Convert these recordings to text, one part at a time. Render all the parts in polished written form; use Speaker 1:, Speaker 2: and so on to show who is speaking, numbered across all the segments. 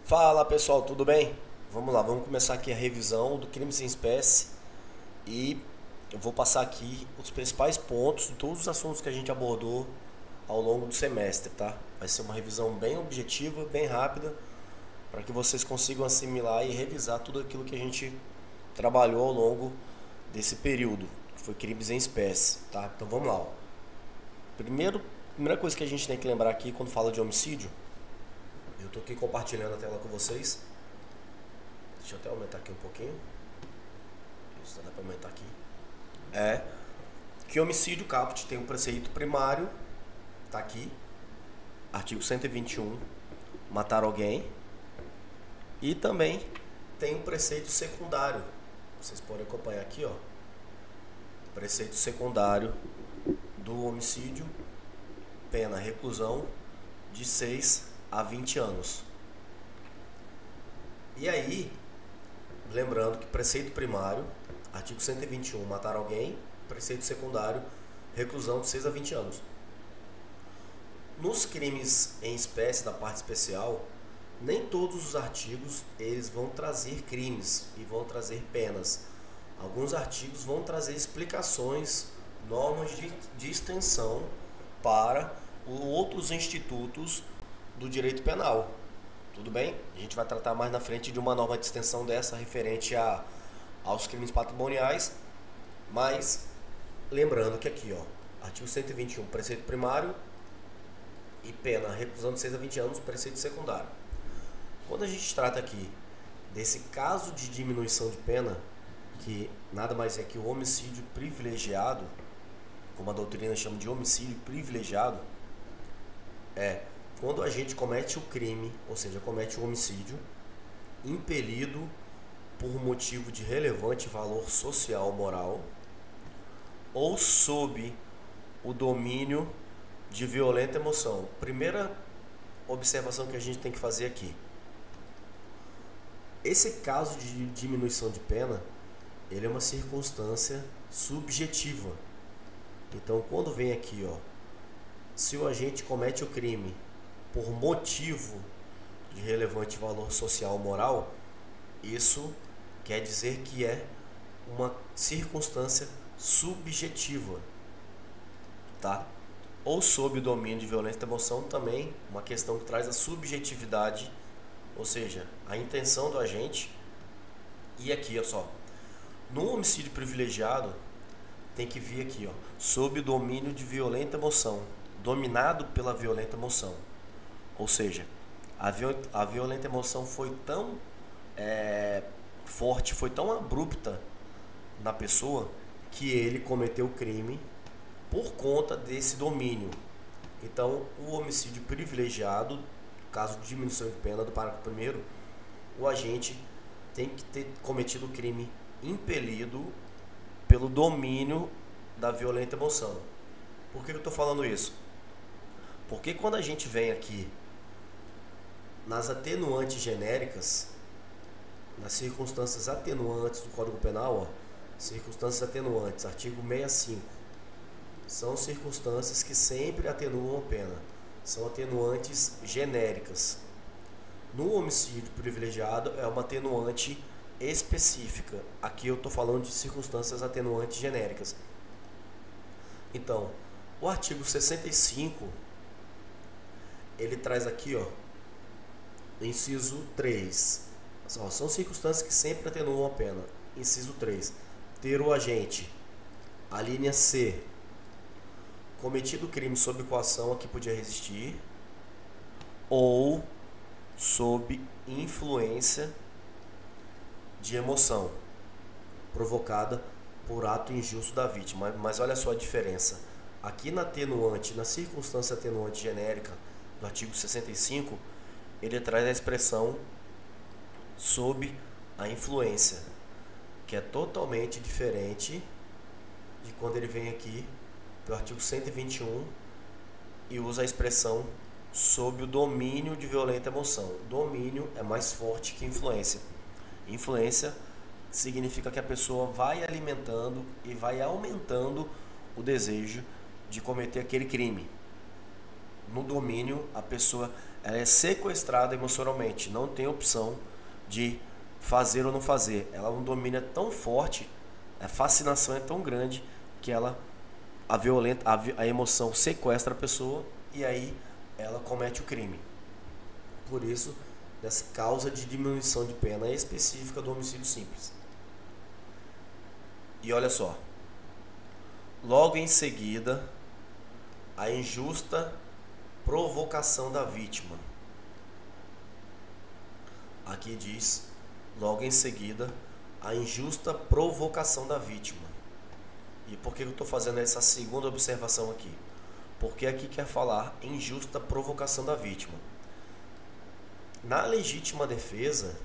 Speaker 1: Fala pessoal, tudo bem? Vamos lá, vamos começar aqui a revisão do crimes em espécie e eu vou passar aqui os principais pontos de todos os assuntos que a gente abordou ao longo do semestre, tá? Vai ser uma revisão bem objetiva, bem rápida, para que vocês consigam assimilar e revisar tudo aquilo que a gente trabalhou ao longo desse período, que foi crimes em espécie, tá? Então vamos lá. Ó. Primeira coisa que a gente tem que lembrar aqui quando fala de homicídio, eu tô aqui compartilhando a tela com vocês. Deixa eu até aumentar aqui um pouquinho. Isso dá pra aumentar aqui. É que homicídio caput tem um preceito primário, tá aqui, artigo 121, matar alguém, e também tem um preceito secundário. Vocês podem acompanhar aqui, ó. Preceito secundário do homicídio, pena reclusão de 6 a 20 anos. E aí, lembrando que preceito primário, artigo 121, matar alguém, preceito secundário, reclusão de 6 a 20 anos. Nos crimes em espécie da parte especial, nem todos os artigos eles vão trazer crimes e vão trazer penas. Alguns artigos vão trazer explicações, normas de extensão para outros institutos do direito penal. Tudo bem? A gente vai tratar mais na frente de uma norma de extensão dessa referente aos crimes patrimoniais, mas lembrando que aqui, ó, artigo 121, preceito primário e pena reclusão de 6 a 20 anos, preceito secundário. Quando a gente trata aqui desse caso de diminuição de pena, que nada mais é que o homicídio privilegiado, como a doutrina chama de homicídio privilegiado, é quando a gente comete o crime, ou seja, comete o homicídio, impelido por motivo de relevante valor social ou moral, ou sob o domínio de violenta emoção. Primeira observação que a gente tem que fazer aqui. Esse caso de diminuição de pena, ele é uma circunstância subjetiva. Então, quando vem aqui, ó, se o agente comete o crime por motivo de relevante valor social ou moral, isso quer dizer que é uma circunstância subjetiva, tá? Ou sob o domínio de violência da emoção, também uma questão que traz a subjetividade, ou seja, a intenção do agente. E aqui, ó só, no homicídio privilegiado tem que vir aqui, ó, sob o domínio de violenta emoção, dominado pela violenta emoção. Ou seja, a violenta emoção foi tão forte, foi tão abrupta na pessoa que ele cometeu o crime por conta desse domínio. Então, o homicídio privilegiado, caso de diminuição de pena do parágrafo 1º, o agente tem que ter cometido o crime impelido pelo domínio da violenta emoção. Por que eu estou falando isso? Porque quando a gente vem aqui nas atenuantes genéricas, nas circunstâncias atenuantes do Código Penal, ó, circunstâncias atenuantes, artigo 65, são circunstâncias que sempre atenuam a pena, são atenuantes genéricas. No homicídio privilegiado é uma atenuante específica. Aqui eu estou falando de circunstâncias atenuantes genéricas. Então, o artigo 65, ele traz aqui, ó, inciso 3. São circunstâncias que sempre atenuam a pena. Inciso 3. Ter o agente, a linha C, cometido crime sob coação a que podia resistir, ou sob influência de emoção provocada por ato injusto da vítima. Mas olha só a diferença. Aqui na atenuante, na circunstância atenuante genérica do artigo 65, ele traz a expressão sob a influência, que é totalmente diferente de quando ele vem aqui do artigo 121 e usa a expressão sob o domínio de violenta emoção. Domínio é mais forte que influência. Influência significa que a pessoa vai alimentando e vai aumentando o desejo de cometer aquele crime. no domínio, a pessoa ela é sequestrada emocionalmente, não tem opção de fazer ou não fazer. Ela um domínio é tão forte, a fascinação é tão grande que a emoção sequestra a pessoa e aí ela comete o crime. Por isso, dessa causa de diminuição de pena específica do homicídio simples. E olha só, logo em seguida, a injusta provocação da vítima. Aqui diz, logo em seguida, a injusta provocação da vítima. E por que eu estou fazendo essa segunda observação aqui? Porque aqui quer falar injusta provocação da vítima. Na legítima defesa,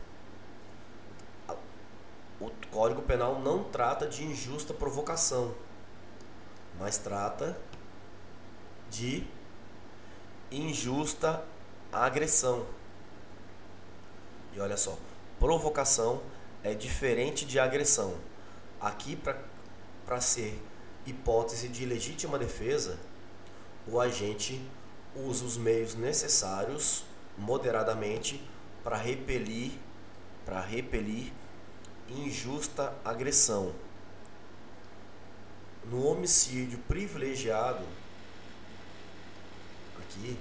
Speaker 1: o Código Penal não trata de injusta provocação, mas trata de injusta agressão. E olha só, provocação é diferente de agressão. Aqui, para ser hipótese de legítima defesa, o agente usa os meios necessários moderadamente para repelir injusta agressão. No homicídio privilegiado, aqui,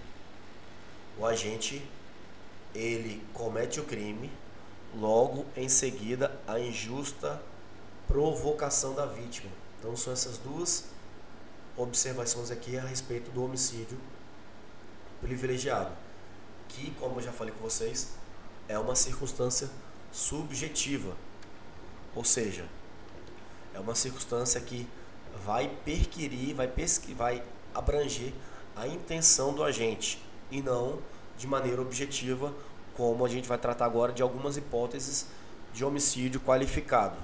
Speaker 1: o agente ele comete o crime, logo em seguida a injusta provocação da vítima. Então são essas duas observações aqui a respeito do homicídio privilegiado, que, como eu já falei com vocês, é uma circunstância subjetiva, ou seja, é uma circunstância que vai vai abranger a intenção do agente e não de maneira objetiva, como a gente vai tratar agora de algumas hipóteses de homicídio qualificado.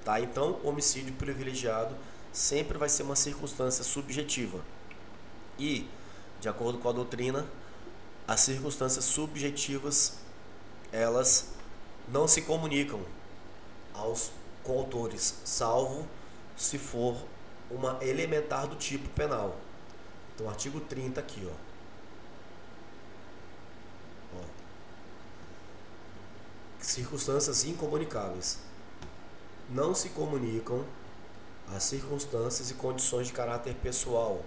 Speaker 1: Tá? Então, homicídio privilegiado sempre vai ser uma circunstância subjetiva. E, de acordo com a doutrina, as circunstâncias subjetivas, elas não se comunicam aos coautores, salvo se for uma elementar do tipo penal. Então, artigo 30 aqui, ó. Circunstâncias incomunicáveis. Não se comunicam as circunstâncias e condições de caráter pessoal,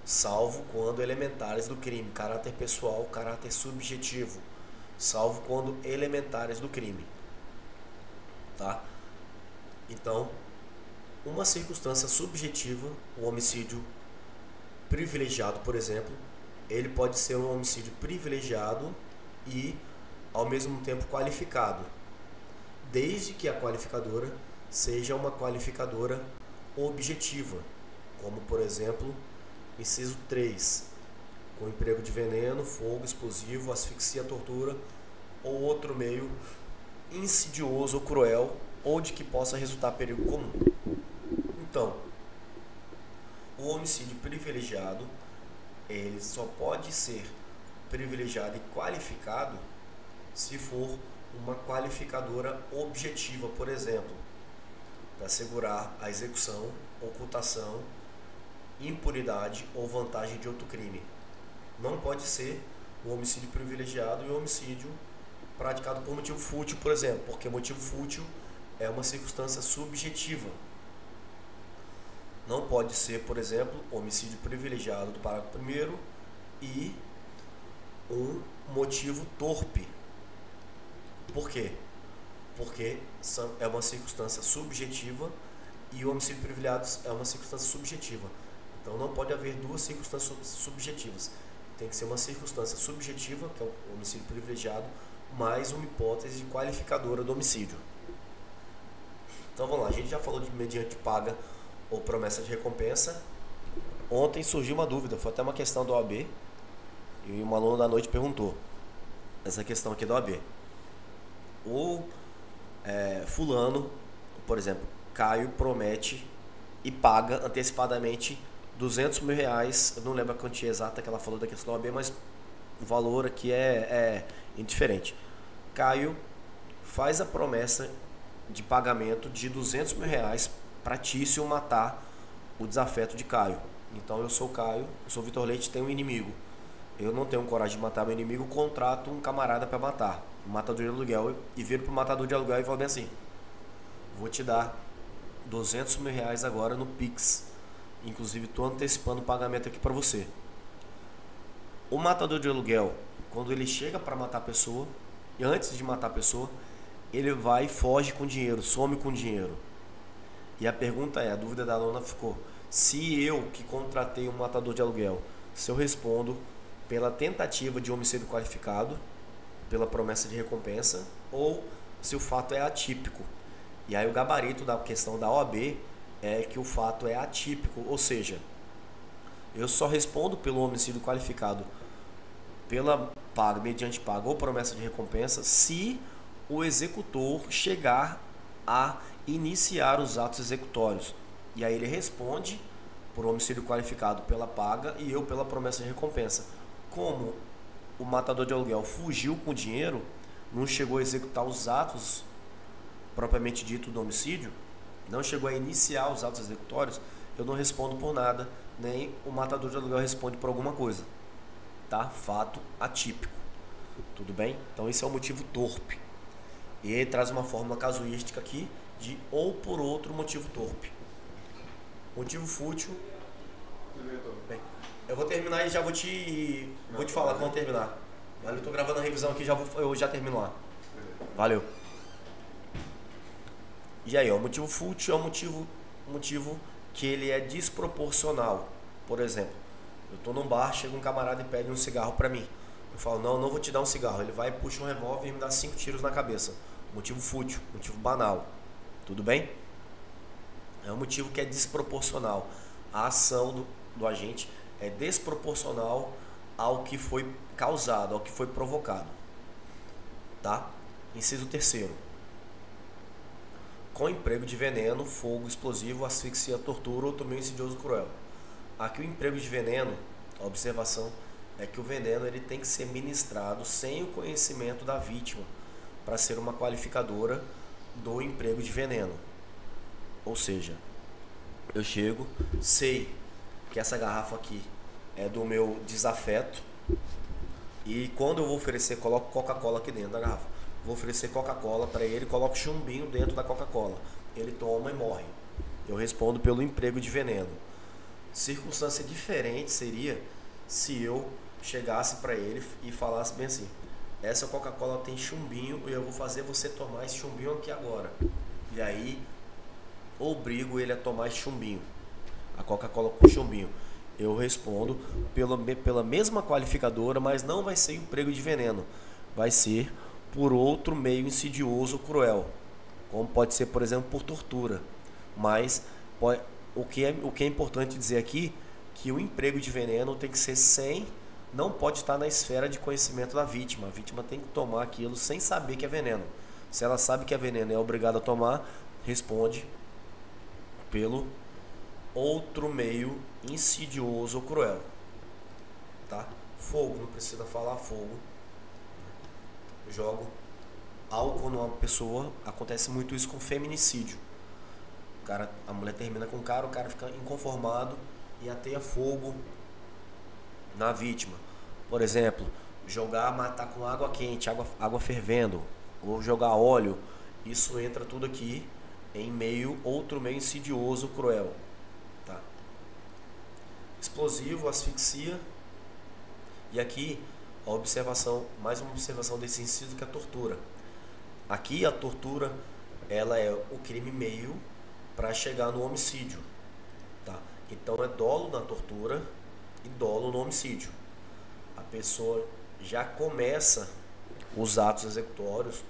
Speaker 1: salvo quando elementares do crime. Caráter pessoal, caráter subjetivo, salvo quando elementares do crime. Tá? Então, uma circunstância subjetiva, o homicídio privilegiado, por exemplo, ele pode ser um homicídio privilegiado e ao mesmo tempo qualificado, desde que a qualificadora seja uma qualificadora objetiva, como por exemplo, inciso 3, com emprego de veneno, fogo, explosivo, asfixia, tortura ou outro meio insidioso ou cruel ou de que possa resultar perigo comum. Então, o homicídio privilegiado, ele só pode ser privilegiado e qualificado se for uma qualificadora objetiva, por exemplo, para assegurar a execução, ocultação, impunidade ou vantagem de outro crime. Não pode ser o homicídio privilegiado e o homicídio praticado por motivo fútil, por exemplo, porque motivo fútil é uma circunstância subjetiva. Não pode ser, por exemplo, homicídio privilegiado do parágrafo 1º e um motivo torpe. Por quê? Porque é uma circunstância subjetiva e o homicídio privilegiado é uma circunstância subjetiva. Então não pode haver duas circunstâncias subjetivas. Tem que ser uma circunstância subjetiva, que é o homicídio privilegiado, mais uma hipótese qualificadora do homicídio. Então vamos lá, a gente já falou de mediante paga ou promessa de recompensa. Ontem surgiu uma dúvida, foi até uma questão do OAB, e um aluno da noite perguntou essa questão aqui do OAB. O fulano, por exemplo, Caio, promete e paga antecipadamente R$200 mil. Eu não lembro a quantia exata que ela falou da questão do OAB, mas o valor aqui é indiferente. Caio faz a promessa de pagamento de R$200 mil para Tício matar o desafeto de Caio. Então eu sou Caio, eu sou Vitor Leite, tenho um inimigo. eu não tenho coragem de matar meu inimigo, contrato um camarada para matar, um matador de aluguel, e viro pro matador de aluguel e falo bem assim: vou te dar 200 mil reais agora no Pix, inclusive estou antecipando o pagamento aqui para você. O matador de aluguel, quando ele chega para matar a pessoa, e antes de matar a pessoa, ele vai e foge com dinheiro, some com dinheiro. E a pergunta é, a dúvida da aluna ficou: se eu que contratei um matador de aluguel, se eu respondo pela tentativa de homicídio qualificado, pela promessa de recompensa, ou se o fato é atípico. E aí o gabarito da questão da OAB é que o fato é atípico, ou seja, eu só respondo pelo homicídio qualificado pela paga, mediante paga ou promessa de recompensa, se o executor chegar a iniciar os atos executórios. E aí ele responde por homicídio qualificado pela paga e eu pela promessa de recompensa. Como o matador de aluguel fugiu com o dinheiro, não chegou a executar os atos propriamente dito do homicídio, não chegou a iniciar os atos executórios, eu não respondo por nada, nem o matador de aluguel responde por alguma coisa. Tá? Fato atípico. Tudo bem? Então esse é o motivo torpe. E ele traz uma fórmula casuística aqui de ou por outro motivo torpe. Motivo fútil. Bem, eu vou terminar e já vou te falar quando terminar. Valeu, eu tô gravando a revisão aqui, eu já termino lá. Valeu. E aí, ó, o motivo fútil é um motivo que ele é desproporcional. Por exemplo, eu tô num bar, chega um camarada e pede um cigarro pra mim. Eu falo: não vou te dar um cigarro. Ele vai, puxa um revólver e me dá 5 tiros na cabeça. Motivo fútil, motivo banal. Tudo bem? É um motivo que é desproporcional. A ação do agente é desproporcional ao que foi causado, ao que foi provocado. Tá? Inciso terceiro. Com emprego de veneno, fogo, explosivo, asfixia, tortura ou outro meio insidioso cruel. Aqui o emprego de veneno, a observação é que o veneno ele tem que ser ministrado sem o conhecimento da vítima para ser uma qualificadora do emprego de veneno. Ou seja, eu chego, sei que essa garrafa aqui é do meu desafeto e quando eu vou oferecer, coloco Coca-Cola aqui dentro da garrafa. Vou oferecer Coca-Cola para ele, coloco chumbinho dentro da Coca-Cola. Ele toma e morre. Eu respondo pelo emprego de veneno. Circunstância diferente seria se eu chegasse para ele e falasse bem assim: essa Coca-Cola tem chumbinho e eu vou fazer você tomar esse chumbinho aqui agora. E aí obrigo ele a tomar esse chumbinho, a Coca-Cola com chumbinho. Eu respondo pela mesma qualificadora, mas não vai ser emprego de veneno. Vai ser por outro meio insidioso ou cruel, como pode ser, por exemplo, por tortura. Mas o que é importante dizer aqui, que o emprego de veneno tem que ser não pode estar na esfera de conhecimento da vítima. A vítima tem que tomar aquilo sem saber que é veneno. Se ela sabe que é veneno e é obrigada a tomar, responde pelo outro meio insidioso ou cruel. Tá? Fogo, não precisa falar fogo. Jogo álcool numa pessoa, acontece muito isso com feminicídio. A mulher termina com o cara fica inconformado e ateia fogo na vítima. Por exemplo, matar com água quente, água fervendo, ou jogar óleo. Isso entra tudo aqui em outro meio insidioso, cruel. Tá? Explosivo, asfixia. E aqui mais uma observação desse inciso, que é a tortura. Aqui a tortura, ela é o crime meio para chegar no homicídio. Tá? Então é dolo na tortura e dolo no homicídio. A pessoa já começa os atos executórios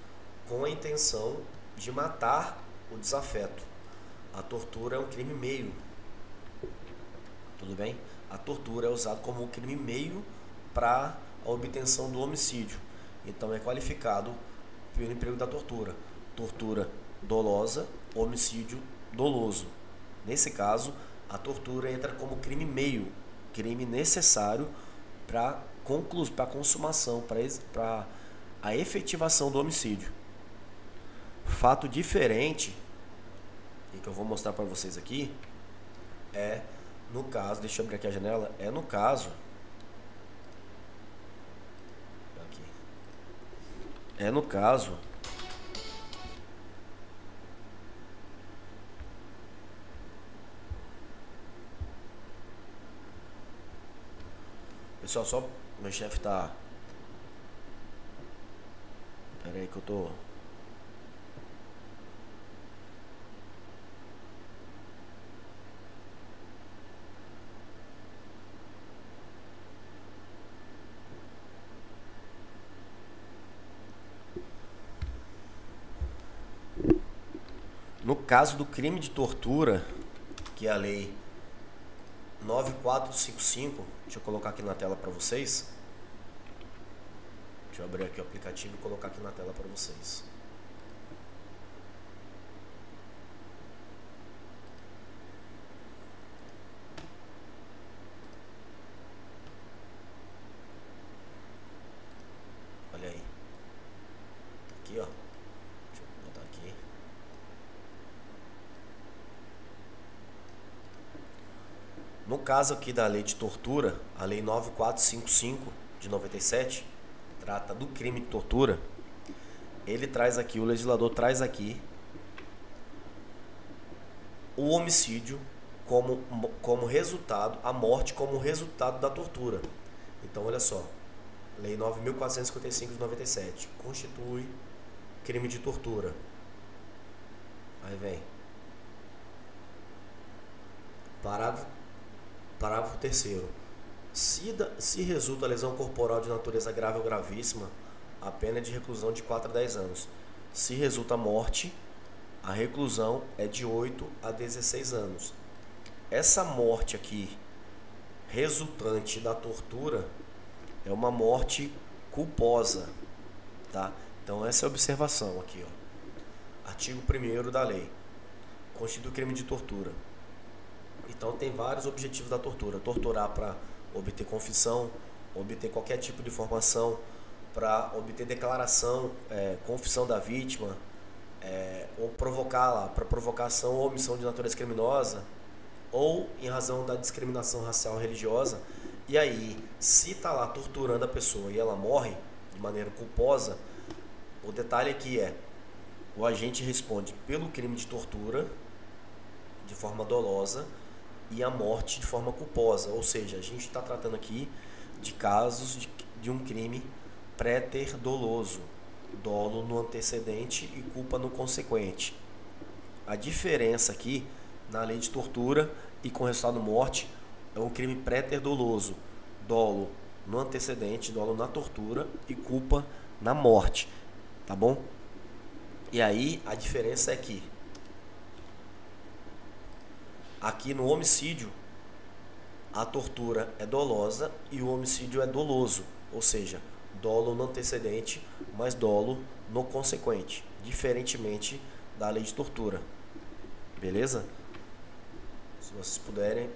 Speaker 1: com a intenção de matar o desafeto. A tortura é um crime meio. Tudo bem? A tortura é usada como um crime meio para a obtenção do homicídio. Então é qualificado pelo emprego da tortura. Tortura dolosa, homicídio doloso. Nesse caso, a tortura entra como crime meio, crime necessário para a consumação, para a efetivação do homicídio. Fato diferente, e que eu vou mostrar para vocês aqui, é no caso, deixa eu abrir aqui a janela, é no caso no caso, pessoal, só meu chefe tá. Pera aí que eu tô. No caso do crime de tortura, que é a lei 9455, deixa eu colocar aqui na tela para vocês. Deixa eu abrir aqui o aplicativo e colocar aqui na tela para vocês. Olha aí. Aqui, ó. Deixa eu botar aqui. No caso aqui da lei de tortura, a lei 9455 de 97, trata do crime de tortura. Ele traz aqui, o legislador traz aqui o homicídio como resultado, a morte como resultado da tortura. Então, olha só, lei 9.455 de 97 constitui crime de tortura. Aí vem parágrafo 3º. Se resulta lesão corporal de natureza grave ou gravíssima, a pena é de reclusão de 4 a 10 anos. Se resulta morte, a reclusão é de 8 a 16 anos. Essa morte aqui, resultante da tortura, é uma morte culposa, tá? Então essa é a observação aqui, ó. Artigo 1º da lei. Constitui crime de tortura. Então tem vários objetivos da tortura. Torturar para obter confissão, obter qualquer tipo de informação, para obter declaração, confissão da vítima, ou provocar lá, para provocação ou omissão de natureza criminosa, ou em razão da discriminação racial ou religiosa. E aí, se está lá torturando a pessoa e ela morre de maneira culposa, o detalhe aqui é: o agente responde pelo crime de tortura de forma dolosa e a morte de forma culposa. Ou seja, a gente está tratando aqui de casos de um crime préter doloso, dolo no antecedente e culpa no consequente. A diferença aqui na lei de tortura e com resultado morte é um crime préter doloso, dolo no antecedente, dolo na tortura e culpa na morte, tá bom? E aí a diferença é que aqui no homicídio a tortura é dolosa e o homicídio é doloso, ou seja, dolo no antecedente, mas dolo no consequente, diferentemente da lei de tortura. Beleza? Se vocês puderem,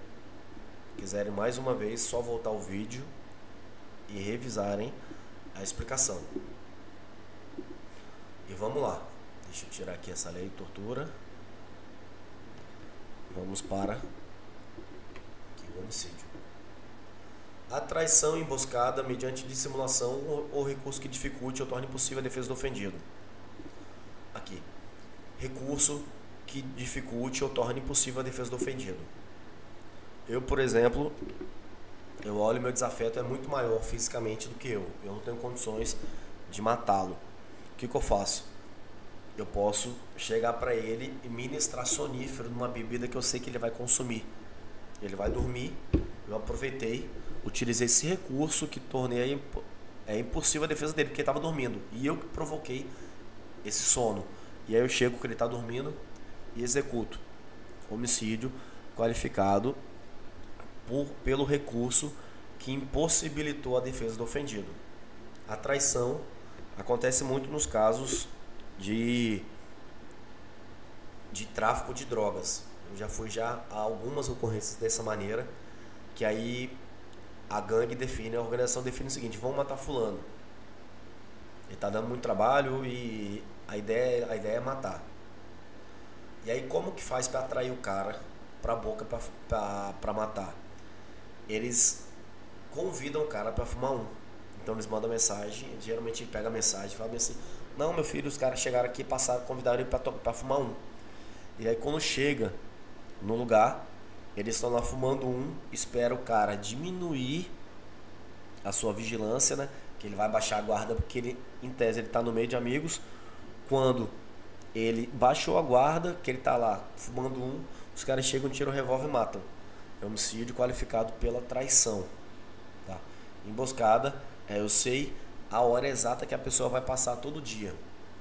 Speaker 1: quiserem mais uma vez, só voltar o vídeo e revisarem a explicação. E vamos lá. Deixa eu tirar aqui essa lei de tortura. Vamos para aqui, o homicídio. A traição emboscada mediante dissimulação ou recurso que dificulte ou torne impossível a defesa do ofendido. Aqui. Recurso que dificulte ou torne impossível a defesa do ofendido. Eu, por exemplo, eu olho, meu desafeto é muito maior fisicamente do que eu. Eu não tenho condições de matá-lo. O que eu faço? Eu posso chegar para ele e ministrar sonífero numa bebida que eu sei que ele vai consumir. Ele vai dormir. Eu aproveitei, utilizei esse recurso que tornei impossível a defesa dele, porque ele estava dormindo. E eu que provoquei esse sono. E aí eu chego que ele está dormindo e executo. Homicídio qualificado pelo recurso que impossibilitou a defesa do ofendido. A traição acontece muito nos casos de tráfico de drogas. Eu já fui a algumas ocorrências dessa maneira, que aí a gangue define, a organização define o seguinte: vamos matar fulano. Ele está dando muito trabalho e a ideia é matar. E aí como que faz para atrair o cara para a boca para matar? Eles convidam o cara para fumar um. Então eles mandam mensagem, geralmente ele pega a mensagem e fala assim: não, meu filho, os caras chegaram aqui, passaram, convidaram ele pra fumar um. E aí quando chega no lugar, eles estão lá fumando um, espera o cara diminuir a sua vigilância, né? Que ele vai baixar a guarda porque ele, em tese, ele tá no meio de amigos. Quando ele baixou a guarda, que ele tá lá fumando um, os caras chegam, tiram o revólver e matam. É homicídio qualificado pela traição, tá? Emboscada, eu sei a hora exata que a pessoa vai passar todo dia.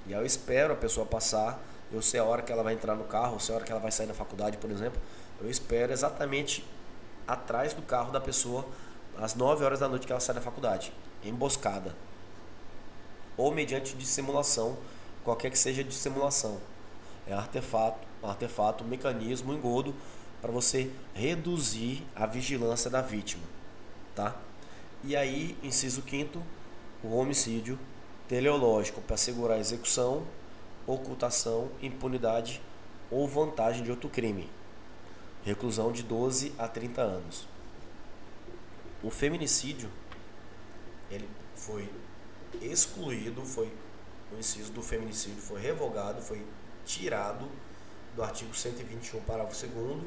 Speaker 1: E aí eu espero a pessoa passar, eu sei a hora que ela vai entrar no carro, eu sei a hora que ela vai sair da faculdade, por exemplo. Eu espero exatamente atrás do carro da pessoa, às 9 horas da noite que ela sai da faculdade. Emboscada. Ou mediante dissimulação, qualquer que seja a dissimulação. É um artefato, um mecanismo, um engodo para você reduzir a vigilância da vítima, tá? E aí, inciso 5º, o homicídio teleológico para assegurar a execução, ocultação, impunidade ou vantagem de outro crime. Reclusão de 12 a 30 anos. O feminicídio, ele foi excluído, o inciso do feminicídio foi revogado, foi tirado do artigo 121, parágrafo 2º,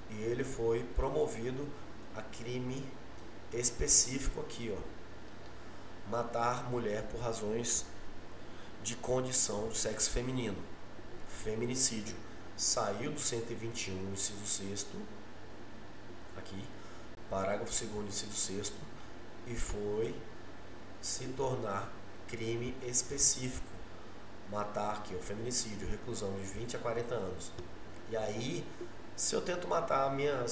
Speaker 1: e ele foi promovido a crime específico aqui, ó: matar mulher por razões de condição do sexo feminino. Feminicídio saiu do 121, inciso 6º, aqui, parágrafo 2º, inciso 6º, e foi se tornar crime específico. Matar aqui, o feminicídio, reclusão de 20 a 40 anos. E aí, se eu tento matar a minha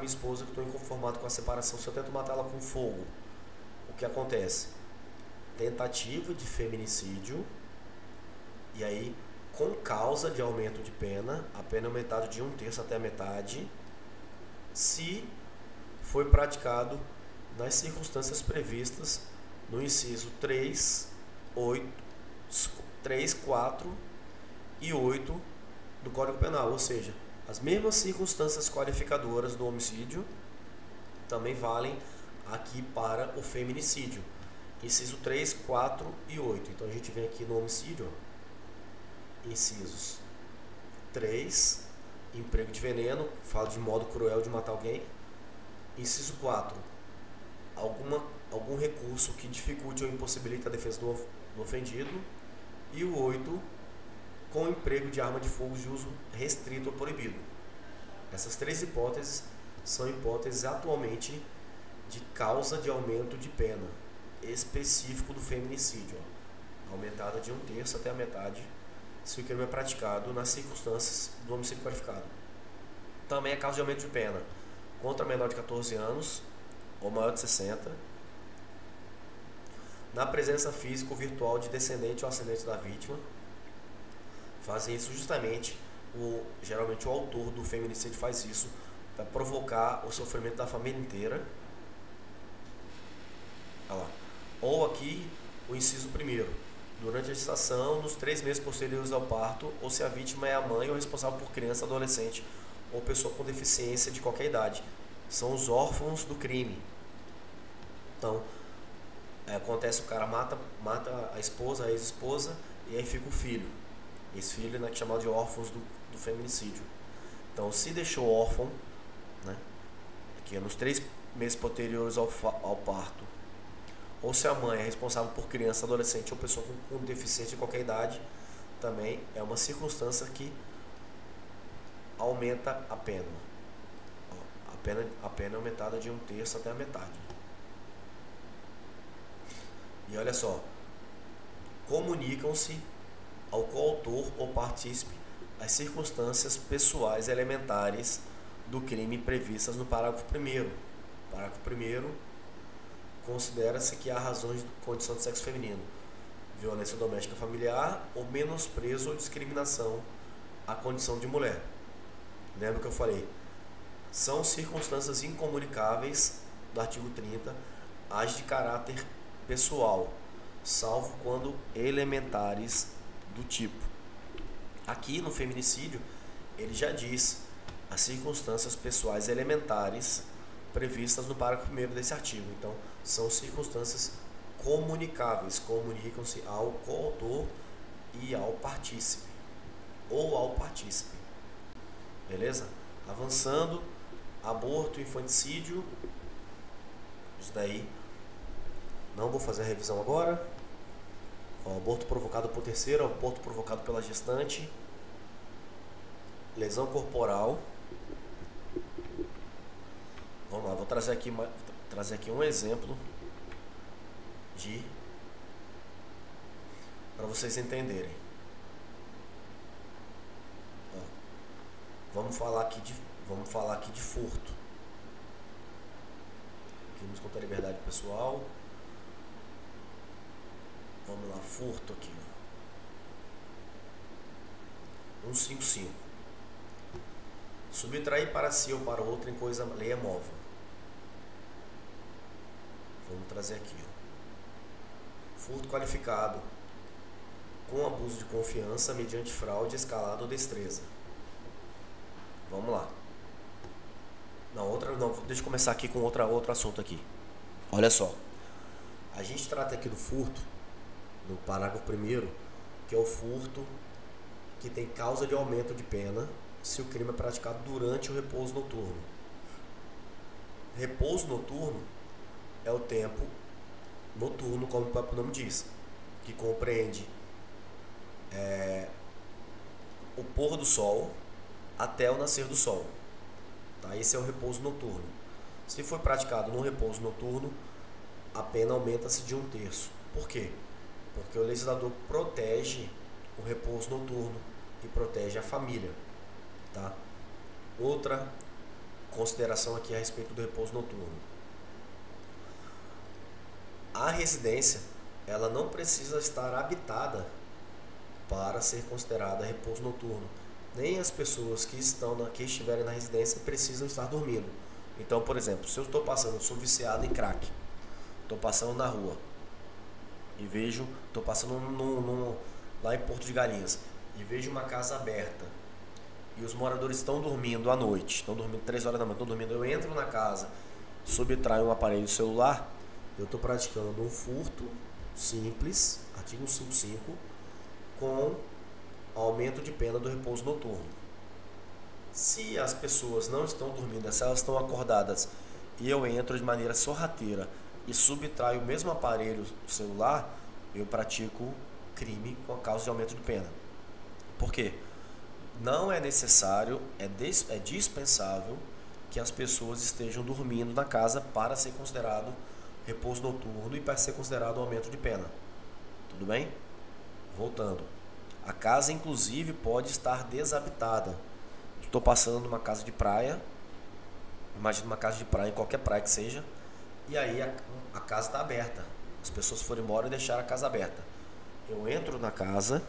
Speaker 1: esposa, que estou inconformado com a separação, se eu tento matar ela com fogo, o que acontece? Tentativa de feminicídio, e aí, com causa de aumento de pena, a pena é aumentada de 1/3 até a metade, se foi praticado nas circunstâncias previstas no inciso 3, 4 e 8 do Código Penal, ou seja, as mesmas circunstâncias qualificadoras do homicídio também valem aqui para o feminicídio. Inciso 3, 4 e 8. Então a gente vem aqui no homicídio, ó. Incisos 3, emprego de veneno, fala de modo cruel de matar alguém. Inciso 4, algum recurso que dificulte ou impossibilite a defesa do ofendido. E o 8, com emprego de arma de fogo de uso restrito ou proibido. Essas três hipóteses são hipóteses atualmente de causa de aumento de pena específico do feminicídio, ó, aumentada de 1/3 até a metade, se o crime é praticado nas circunstâncias do homicídio qualificado. Também é causa de aumento de pena contra menor de 14 anos ou maior de 60, na presença física ou virtual de descendente ou ascendente da vítima. Fazem isso justamente, geralmente o autor do feminicídio faz isso para provocar o sofrimento da família inteira. Olha lá. Ou aqui o inciso 1º, durante a gestação, nos 3 meses posteriores ao parto, ou se a vítima é a mãe ou responsável por criança, adolescente ou pessoa com deficiência de qualquer idade. São os órfãos do crime. Então, acontece, o cara mata a esposa, a ex-esposa, e aí fica o filho. Esse filho, né, que é chamado de órfãos do feminicídio. Então, se deixou órfão, né, que é nos 3 meses posteriores ao parto, ou se a mãe é responsável por criança, adolescente ou pessoa com deficiência de qualquer idade, também é uma circunstância que aumenta a pena. A pena é aumentada de 1/3 até a metade. E olha só, comunicam-se ao coautor ou partícipe as circunstâncias pessoais elementares do crime previstas no parágrafo 1º. Parágrafo 1º, considera-se que há razões de condição de sexo feminino, violência doméstica familiar ou menosprezo ou discriminação à condição de mulher. Lembra que eu falei? São circunstâncias incomunicáveis do artigo 30, as de caráter pessoal, salvo quando elementares do tipo. Aqui no feminicídio, ele já diz as circunstâncias pessoais elementares previstas no parágrafo 1º desse artigo. Então, são circunstâncias comunicáveis, comunicam-se ao coautor e ao partícipe, ou ao partícipe. Beleza? Avançando, aborto, infanticídio, isso daí não vou fazer a revisão agora. Ó, aborto provocado por terceiro, aborto provocado pela gestante, lesão corporal. Vamos lá, vou trazer aqui um exemplo para vocês entenderem. Ó, vamos falar aqui de furto. Crimes contra a liberdade pessoal. Vamos lá, furto aqui. 155. Subtrair para si ou para outro em coisa alheia móvel. Vamos trazer aqui, ó. Furto qualificado com abuso de confiança mediante fraude, escalada ou destreza. Vamos lá. Não, deixa eu começar aqui com outro assunto aqui. Olha só. A gente trata aqui do furto, no parágrafo 1º, que é o furto que tem causa de aumento de pena se o crime é praticado durante o repouso noturno. Repouso noturno é o tempo noturno, como o próprio nome diz, que compreende o pôr do sol até o nascer do sol. Tá? Esse é o repouso noturno. Se for praticado no repouso noturno, a pena aumenta-se de 1/3. Por quê? Porque o legislador protege o repouso noturno e protege a família. Tá? Outra consideração aqui a respeito do repouso noturno. A residência, ela não precisa estar habitada para ser considerada repouso noturno. Nem as pessoas que estiverem na residência precisam estar dormindo. Então, por exemplo, se eu sou viciado em crack, estou passando na rua e estou passando lá em Porto de Galinhas e vejo uma casa aberta e os moradores estão dormindo à noite, estão dormindo 3 horas da manhã, estão dormindo, eu entro na casa, subtraio um aparelho celular, eu estou praticando um furto simples, artigo 155, com aumento de pena do repouso noturno. Se as pessoas não estão dormindo, se elas estão acordadas e eu entro de maneira sorrateira e subtraio o mesmo aparelho celular, eu pratico crime com a causa de aumento de pena. Por quê? Não é necessário, é dispensável que as pessoas estejam dormindo na casa para ser considerado repouso noturno e para ser considerado aumento de pena. Tudo bem? Voltando. A casa, inclusive, pode estar desabitada. Estou passando numa casa de praia, imagina uma casa de praia, em qualquer praia que seja, e aí a casa está aberta. As pessoas foram embora e deixaram a casa aberta. Eu entro na casa,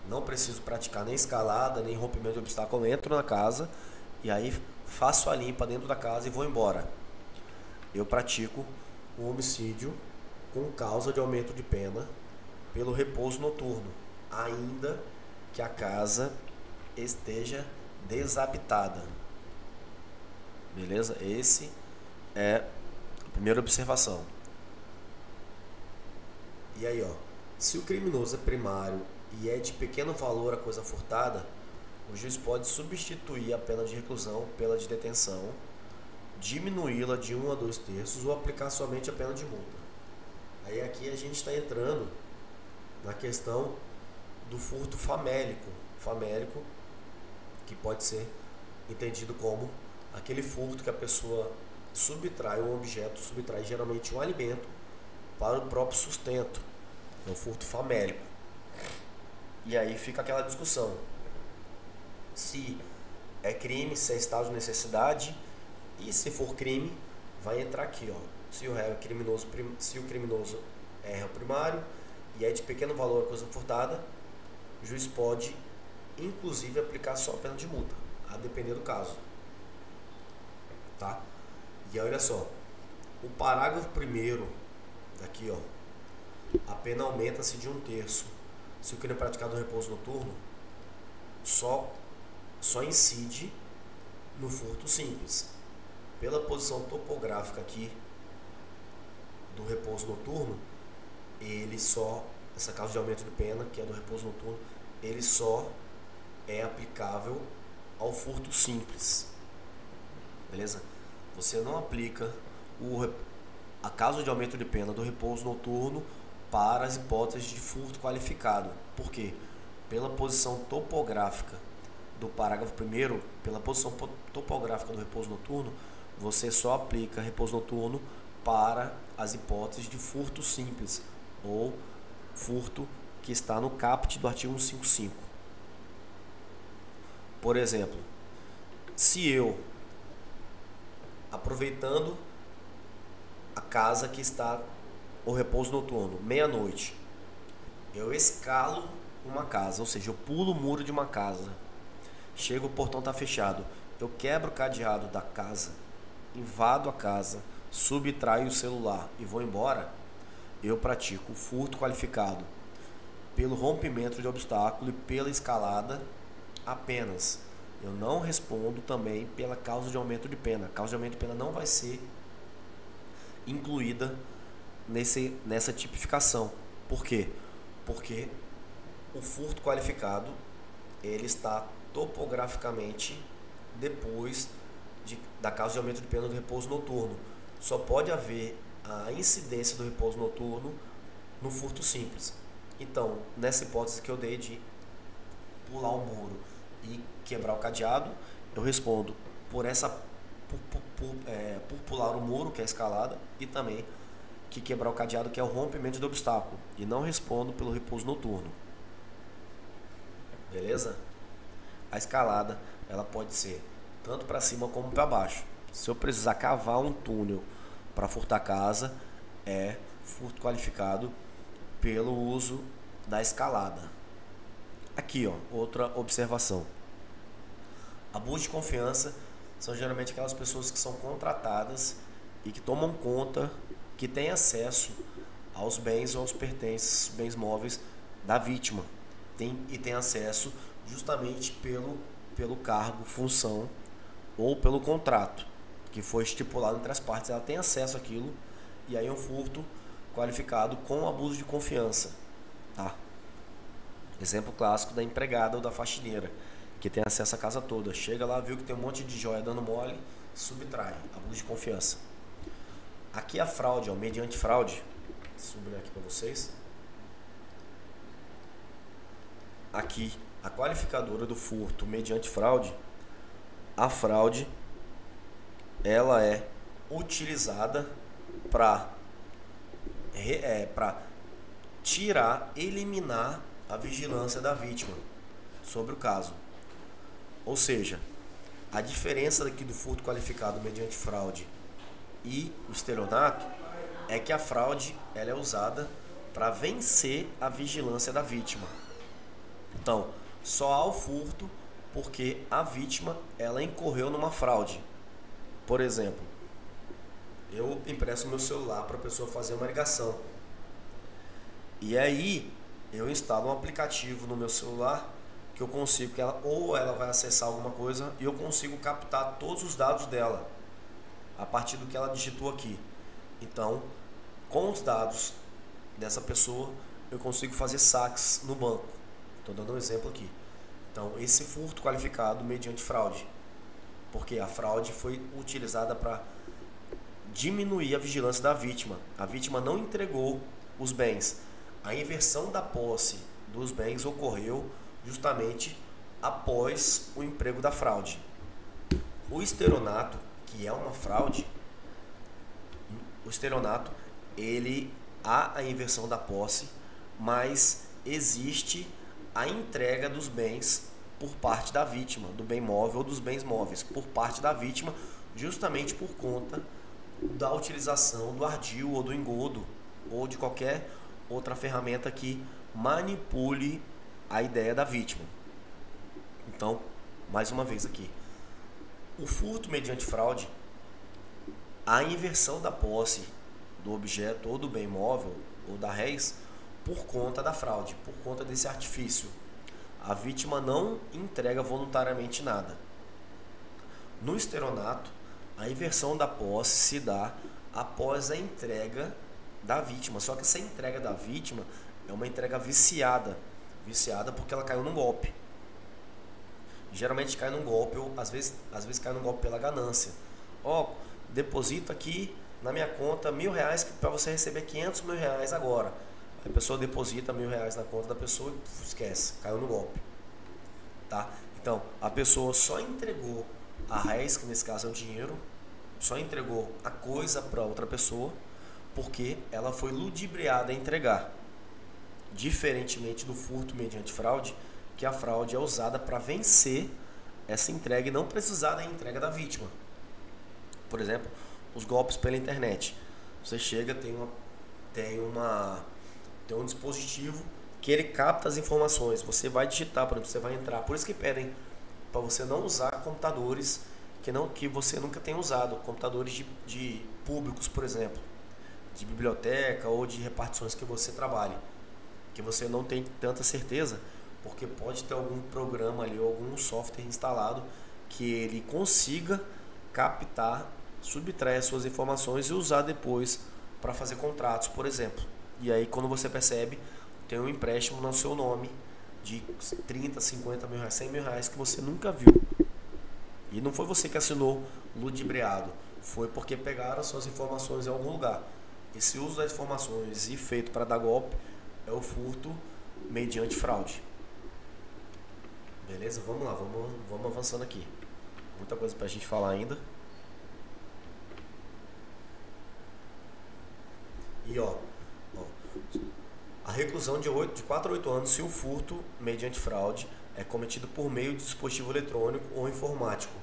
Speaker 1: não preciso praticar nem escalada, nem rompimento de obstáculo, eu entro na casa e aí faço a limpa dentro da casa e vou embora. Eu pratico um homicídio com causa de aumento de pena pelo repouso noturno, ainda que a casa esteja desabitada. Beleza? Esse é a primeira observação. E aí, ó, se o criminoso é primário e é de pequeno valor a coisa furtada, o juiz pode substituir a pena de reclusão pela de detenção, diminuí-la de 1 a 2/3 ou aplicar somente a pena de multa. Aí aqui a gente está entrando na questão do furto famélico. Famélico, que pode ser entendido como aquele furto que a pessoa subtrai um objeto, subtrai geralmente um alimento para o próprio sustento. É o furto famélico. E aí fica aquela discussão. Se é crime, se é estado de necessidade, e se for crime, vai entrar aqui, ó. Se o réu é criminoso, se o criminoso é réu primário e é de pequeno valor a coisa furtada, o juiz pode, inclusive, aplicar só a pena de multa, a depender do caso. Tá? E olha só, o parágrafo 1º, daqui, ó, a pena aumenta-se de 1/3. Se o crime é praticado no repouso noturno, só incide no furto simples. Pela posição topográfica aqui do repouso noturno, ele só, essa causa de aumento de pena, que é do repouso noturno, ele só é aplicável ao furto simples, beleza? Você não aplica a causa de aumento de pena do repouso noturno para as hipóteses de furto qualificado. Por quê? Pela posição topográfica do parágrafo 1º, pela posição topográfica do repouso noturno, você só aplica repouso noturno para as hipóteses de furto simples ou furto que está no caput do artigo 155. Por exemplo, se eu, aproveitando a casa que está o repouso noturno, meia-noite, eu escalo uma casa, ou seja, eu pulo o muro de uma casa, chego, o portão está fechado, eu quebro o cadeado da casa, invado a casa, subtraio o celular e vou embora, eu pratico o furto qualificado pelo rompimento de obstáculo e pela escalada apenas. Eu não respondo também pela causa de aumento de pena. A causa de aumento de pena não vai ser incluída nessa tipificação. Por quê? Porque o furto qualificado ele está topograficamente depois da causa de aumento de pena do repouso noturno. Só pode haver a incidência do repouso noturno no furto simples. Então, nessa hipótese que eu dei de pular o muro e quebrar o cadeado, eu respondo por pular o muro, que é a escalada, e também que quebrar o cadeado, que é o rompimento do obstáculo, e não respondo pelo repouso noturno. Beleza? A escalada, ela pode ser tanto para cima como para baixo. Se eu precisar cavar um túnel para furtar a casa, é furto qualificado pelo uso da escalada. Aqui, ó, outra observação. Abuso de confiança são geralmente aquelas pessoas que são contratadas e que tomam conta, que têm acesso aos bens ou aos pertences, bens móveis da vítima. E tem acesso justamente pelo cargo, função ou pelo contrato que foi estipulado entre as partes. Ela tem acesso àquilo e aí é um furto qualificado com abuso de confiança, tá? Exemplo clássico da empregada ou da faxineira, que tem acesso à casa toda. Chega lá, viu que tem um monte de joia dando mole, subtrai. Abuso de confiança. Aqui a fraude, ó, mediante fraude. Vou subir aqui para vocês. Aqui, a qualificadora do furto mediante fraude. A fraude, ela é utilizada para eliminar a vigilância da vítima sobre o caso. Ou seja, a diferença aqui do furto qualificado mediante fraude e o estelionato é que a fraude ela é usada para vencer a vigilância da vítima. Então, só há o furto porque a vítima ela incorreu numa fraude. Por exemplo, eu empresto meu celular para a pessoa fazer uma ligação. E aí eu instalo um aplicativo no meu celular que eu consigo que ela vai acessar alguma coisa e eu consigo captar todos os dados dela a partir do que ela digitou aqui. Então, com os dados dessa pessoa, eu consigo fazer saques no banco. Estou dando um exemplo aqui. Então, esse furto qualificado mediante fraude, porque a fraude foi utilizada para diminuir a vigilância da vítima. A vítima não entregou os bens. A inversão da posse dos bens ocorreu justamente após o emprego da fraude. O estelionato, que é uma fraude, o estelionato, ele há a inversão da posse, mas existe a entrega dos bens por parte da vítima, do bem móvel ou dos bens móveis, por parte da vítima, justamente por conta da utilização do ardil ou do engodo ou de qualquer outra ferramenta que manipule a ideia da vítima. Então, mais uma vez aqui, o furto mediante fraude, a inversão da posse do objeto ou do bem móvel ou da res por conta da fraude, por conta desse artifício. A vítima não entrega voluntariamente nada. No estelionato, a inversão da posse se dá após a entrega da vítima. Só que essa entrega da vítima é uma entrega viciada. Viciada porque ela caiu num golpe. Geralmente cai num golpe, ou às vezes cai num golpe pela ganância. Ó, deposita aqui na minha conta R$1.000 para você receber R$500.000 agora. Aí a pessoa deposita R$1.000 na conta da pessoa e esquece, caiu no golpe. Tá? Então, a pessoa só entregou a raiz, que nesse caso é o dinheiro, só entregou a coisa para outra pessoa porque ela foi ludibriada a entregar. Diferentemente do furto mediante fraude, que a fraude é usada para vencer essa entrega e não precisar da entrega da vítima. Por exemplo, os golpes pela internet. Você chega, tem um dispositivo que ele capta as informações. Você vai digitar, por exemplo, você vai entrar. Por isso que pedem para você não usar computadores que você nunca tenha usado, computadores de públicos, por exemplo, de biblioteca ou de repartições que você trabalhe, que você não tem tanta certeza, porque pode ter algum programa ali, algum software instalado que ele consiga captar, subtrair as suas informações e usar depois para fazer contratos, por exemplo. E aí quando você percebe, tem um empréstimo no seu nome de 30, 50 mil reais, 100 mil reais que você nunca viu. E não foi você que assinou ludibriado, foi porque pegaram as suas informações em algum lugar. Esse uso das informações e feito para dar golpe é o furto mediante fraude. Beleza? Vamos lá, vamos avançando aqui. Muita coisa pra gente falar ainda. E a reclusão de 4 a 8 anos se o furto mediante fraude é cometido por meio de dispositivo eletrônico ou informático,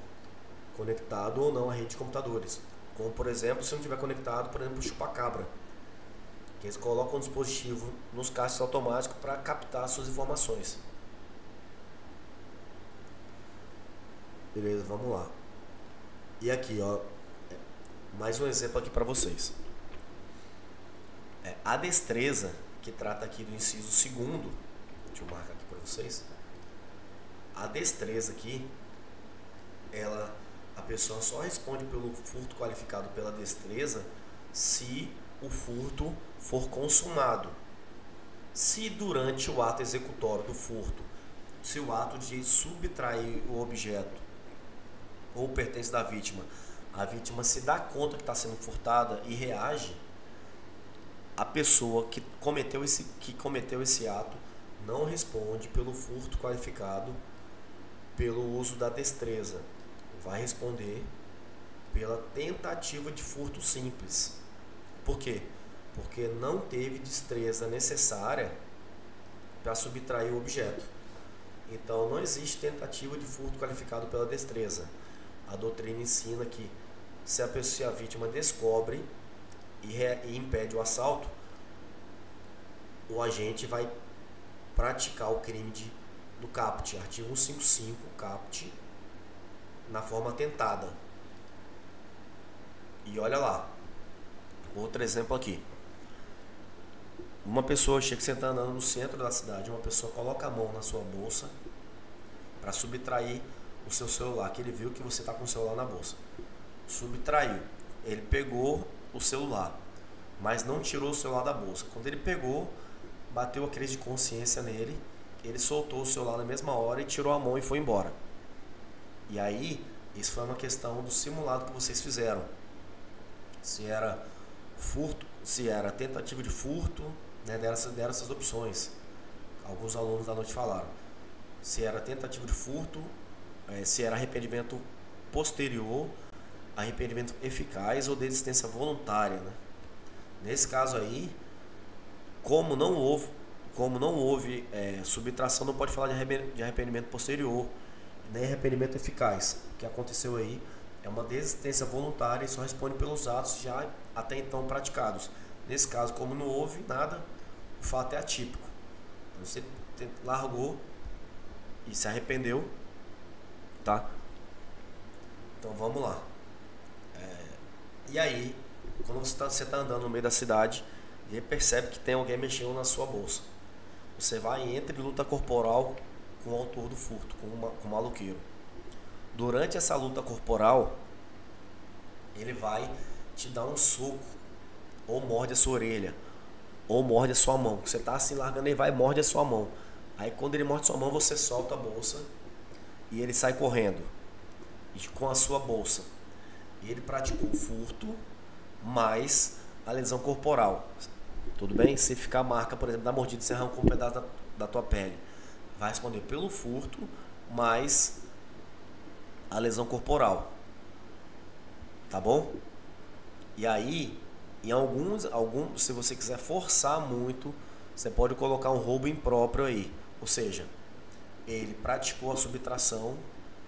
Speaker 1: conectado ou não à rede de computadores. Como, por exemplo, se não estiver conectado, por exemplo, o chupa-cabra, que eles colocam um dispositivo nos caixas automáticos para captar suas informações. Beleza, vamos lá. E aqui, mais um exemplo aqui para vocês. A destreza, que trata aqui do inciso 2º, deixa eu marcar aqui para vocês. A destreza aqui, a pessoa só responde pelo furto qualificado pela destreza se o furto for consumado. Se durante o ato executório do furto, se o ato de subtrair o objeto ou pertence da vítima, a vítima se dá conta que está sendo furtada e reage, a pessoa que cometeu esse ato não responde pelo furto qualificado pelo uso da destreza. Vai responder pela tentativa de furto simples. Por quê? Porque não teve destreza necessária para subtrair o objeto. Então não existe tentativa de furto qualificado pela destreza. A doutrina ensina que se a vítima descobre e impede o assalto, o agente vai praticar o crime do CAPT, artigo 155, CAPT, na forma tentada. E olha lá, outro exemplo aqui. Uma pessoa chega, você está andando no centro da cidade, uma pessoa coloca a mão na sua bolsa para subtrair o seu celular, que ele viu que você está com o celular na bolsa. Subtraiu. Ele pegou o celular, mas não tirou o celular da bolsa. Quando ele pegou, bateu a crise de consciência nele, ele soltou o celular na mesma hora e tirou a mão e foi embora. E aí, isso foi uma questão do simulado que vocês fizeram. Se era furto, se era tentativa de furto, né, deram essas opções. Alguns alunos da noite falaram. Se era tentativa de furto, se era arrependimento posterior, arrependimento eficaz ou desistência voluntária, né? Nesse caso aí, como não houve subtração, não pode falar de arrependimento posterior, nem arrependimento eficaz. O que aconteceu aí é uma desistência voluntária e só responde pelos atos já até então praticados. Nesse caso, como não houve nada, o fato é atípico. Então, você largou e se arrependeu, tá? Então vamos lá. E aí, quando você tá andando no meio da cidade e percebe que tem alguém mexendo na sua bolsa, você vai e entra em luta corporal com o autor do furto, com o maluqueiro. Durante essa luta corporal, ele vai te dar um soco ou morde a sua orelha, ou morde a sua mão. Você tá assim largando, ele vai e morde a sua mão. Aí quando ele morde a sua mão, você solta a bolsa e ele sai correndo com a sua bolsa. Ele praticou o furto mais a lesão corporal. Tudo bem? Se ficar a marca, por exemplo, da mordida, você arrancou um pedaço da tua pele, vai responder pelo furto mais a lesão corporal. Tá bom? E aí, em alguns, se você quiser forçar muito, você pode colocar um roubo impróprio aí. Ou seja, ele praticou a subtração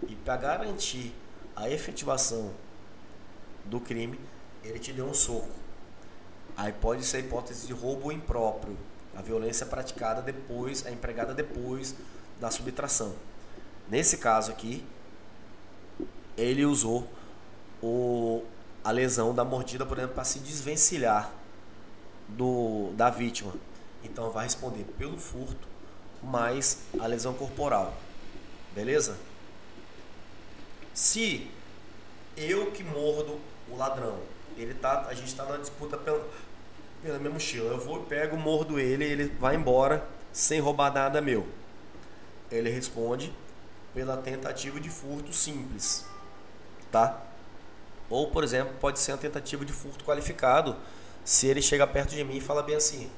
Speaker 1: e para garantir a efetivação do crime, ele te deu um soco. Aí pode ser a hipótese de roubo impróprio. A violência é praticada depois, é empregada depois da subtração. Nesse caso aqui, ele usou a lesão da mordida, por exemplo, para se desvencilhar da vítima. Então vai responder pelo furto mais a lesão corporal. Beleza? Se eu que mordo o ladrão, a gente está numa disputa pela mesma mochila, eu vou, pego, mordo ele vai embora sem roubar nada meu. Ele responde pela tentativa de furto simples, tá? Ou, por exemplo, pode ser uma tentativa de furto qualificado, se ele chega perto de mim e fala bem assim: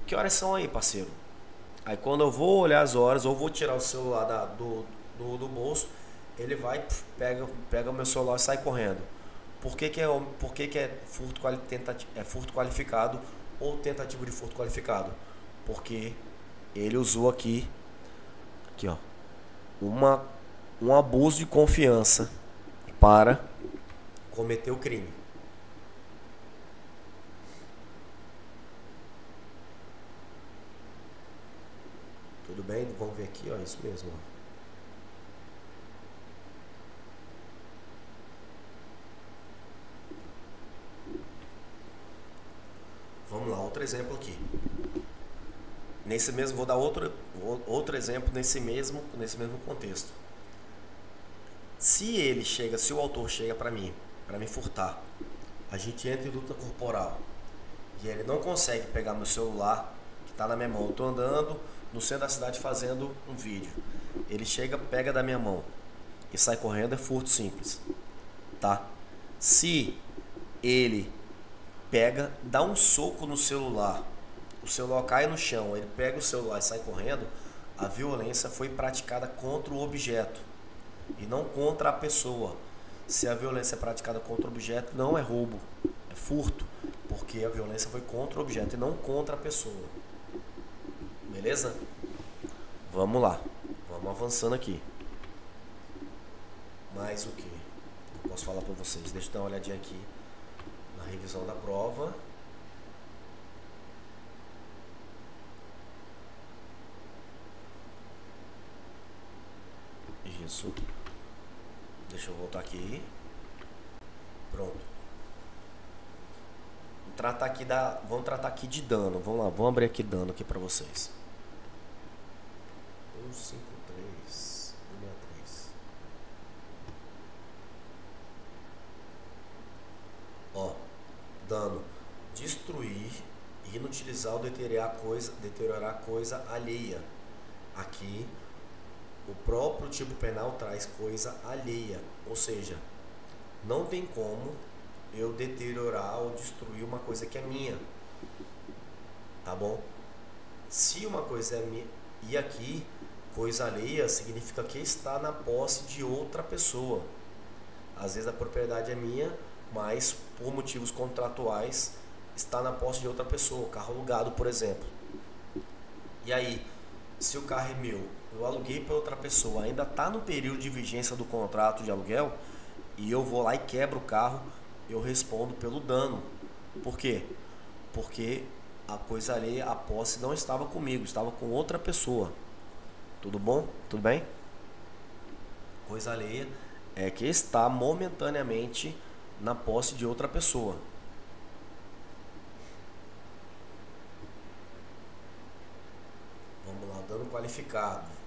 Speaker 1: que horas são aí, parceiro? Aí quando eu vou olhar as horas, ou vou tirar o celular do bolso, ele vai, pega o meu celular e sai correndo. Por que é furto qualificado ou tentativa de furto qualificado? Porque ele usou aqui ó, um abuso de confiança para cometer o crime. Tudo bem? Vamos ver aqui, ó, isso mesmo. Vamos lá, outro exemplo aqui. Nesse mesmo, vou dar outro exemplo nesse mesmo contexto. Se o autor chega para mim furtar, a gente entra em luta corporal e ele não consegue pegar meu celular que está na minha mão, eu estou andando no centro da cidade fazendo um vídeo, ele chega, pega da minha mão e sai correndo, é furto simples, tá? Se ele pega, dá um soco no celular, o celular cai no chão, ele pega o celular e sai correndo, a violência foi praticada contra o objeto e não contra a pessoa. Se a violência é praticada contra o objeto, não é roubo, é furto, porque a violência foi contra o objeto e não contra a pessoa. Beleza? Vamos lá, vamos avançando aqui. Mais o que eu posso falar para vocês? Deixa eu dar uma olhadinha aqui na revisão da prova. Isso. Deixa eu voltar aqui. Pronto. Vamos tratar aqui de dano. Vamos lá, vamos abrir aqui dano aqui para vocês. 153 163. Ó, dano: destruir, inutilizar ou deteriorar coisa alheia. Aqui o próprio tipo penal traz coisa alheia, ou seja, não tem como eu deteriorar ou destruir uma coisa que é minha, tá bom? Se uma coisa é minha, e aqui coisa alheia significa que está na posse de outra pessoa. Às vezes a propriedade é minha, mas por motivos contratuais está na posse de outra pessoa, carro alugado, por exemplo. E aí, se o carro é meu, eu aluguei para outra pessoa, ainda está no período de vigência do contrato de aluguel, e eu vou lá e quebro o carro, eu respondo pelo dano. Por quê? Porque a coisa alheia, a posse não estava comigo, estava com outra pessoa. Tudo bom? Tudo bem? Coisa alheia é que está momentaneamente na posse de outra pessoa. Vamos lá, dano qualificado.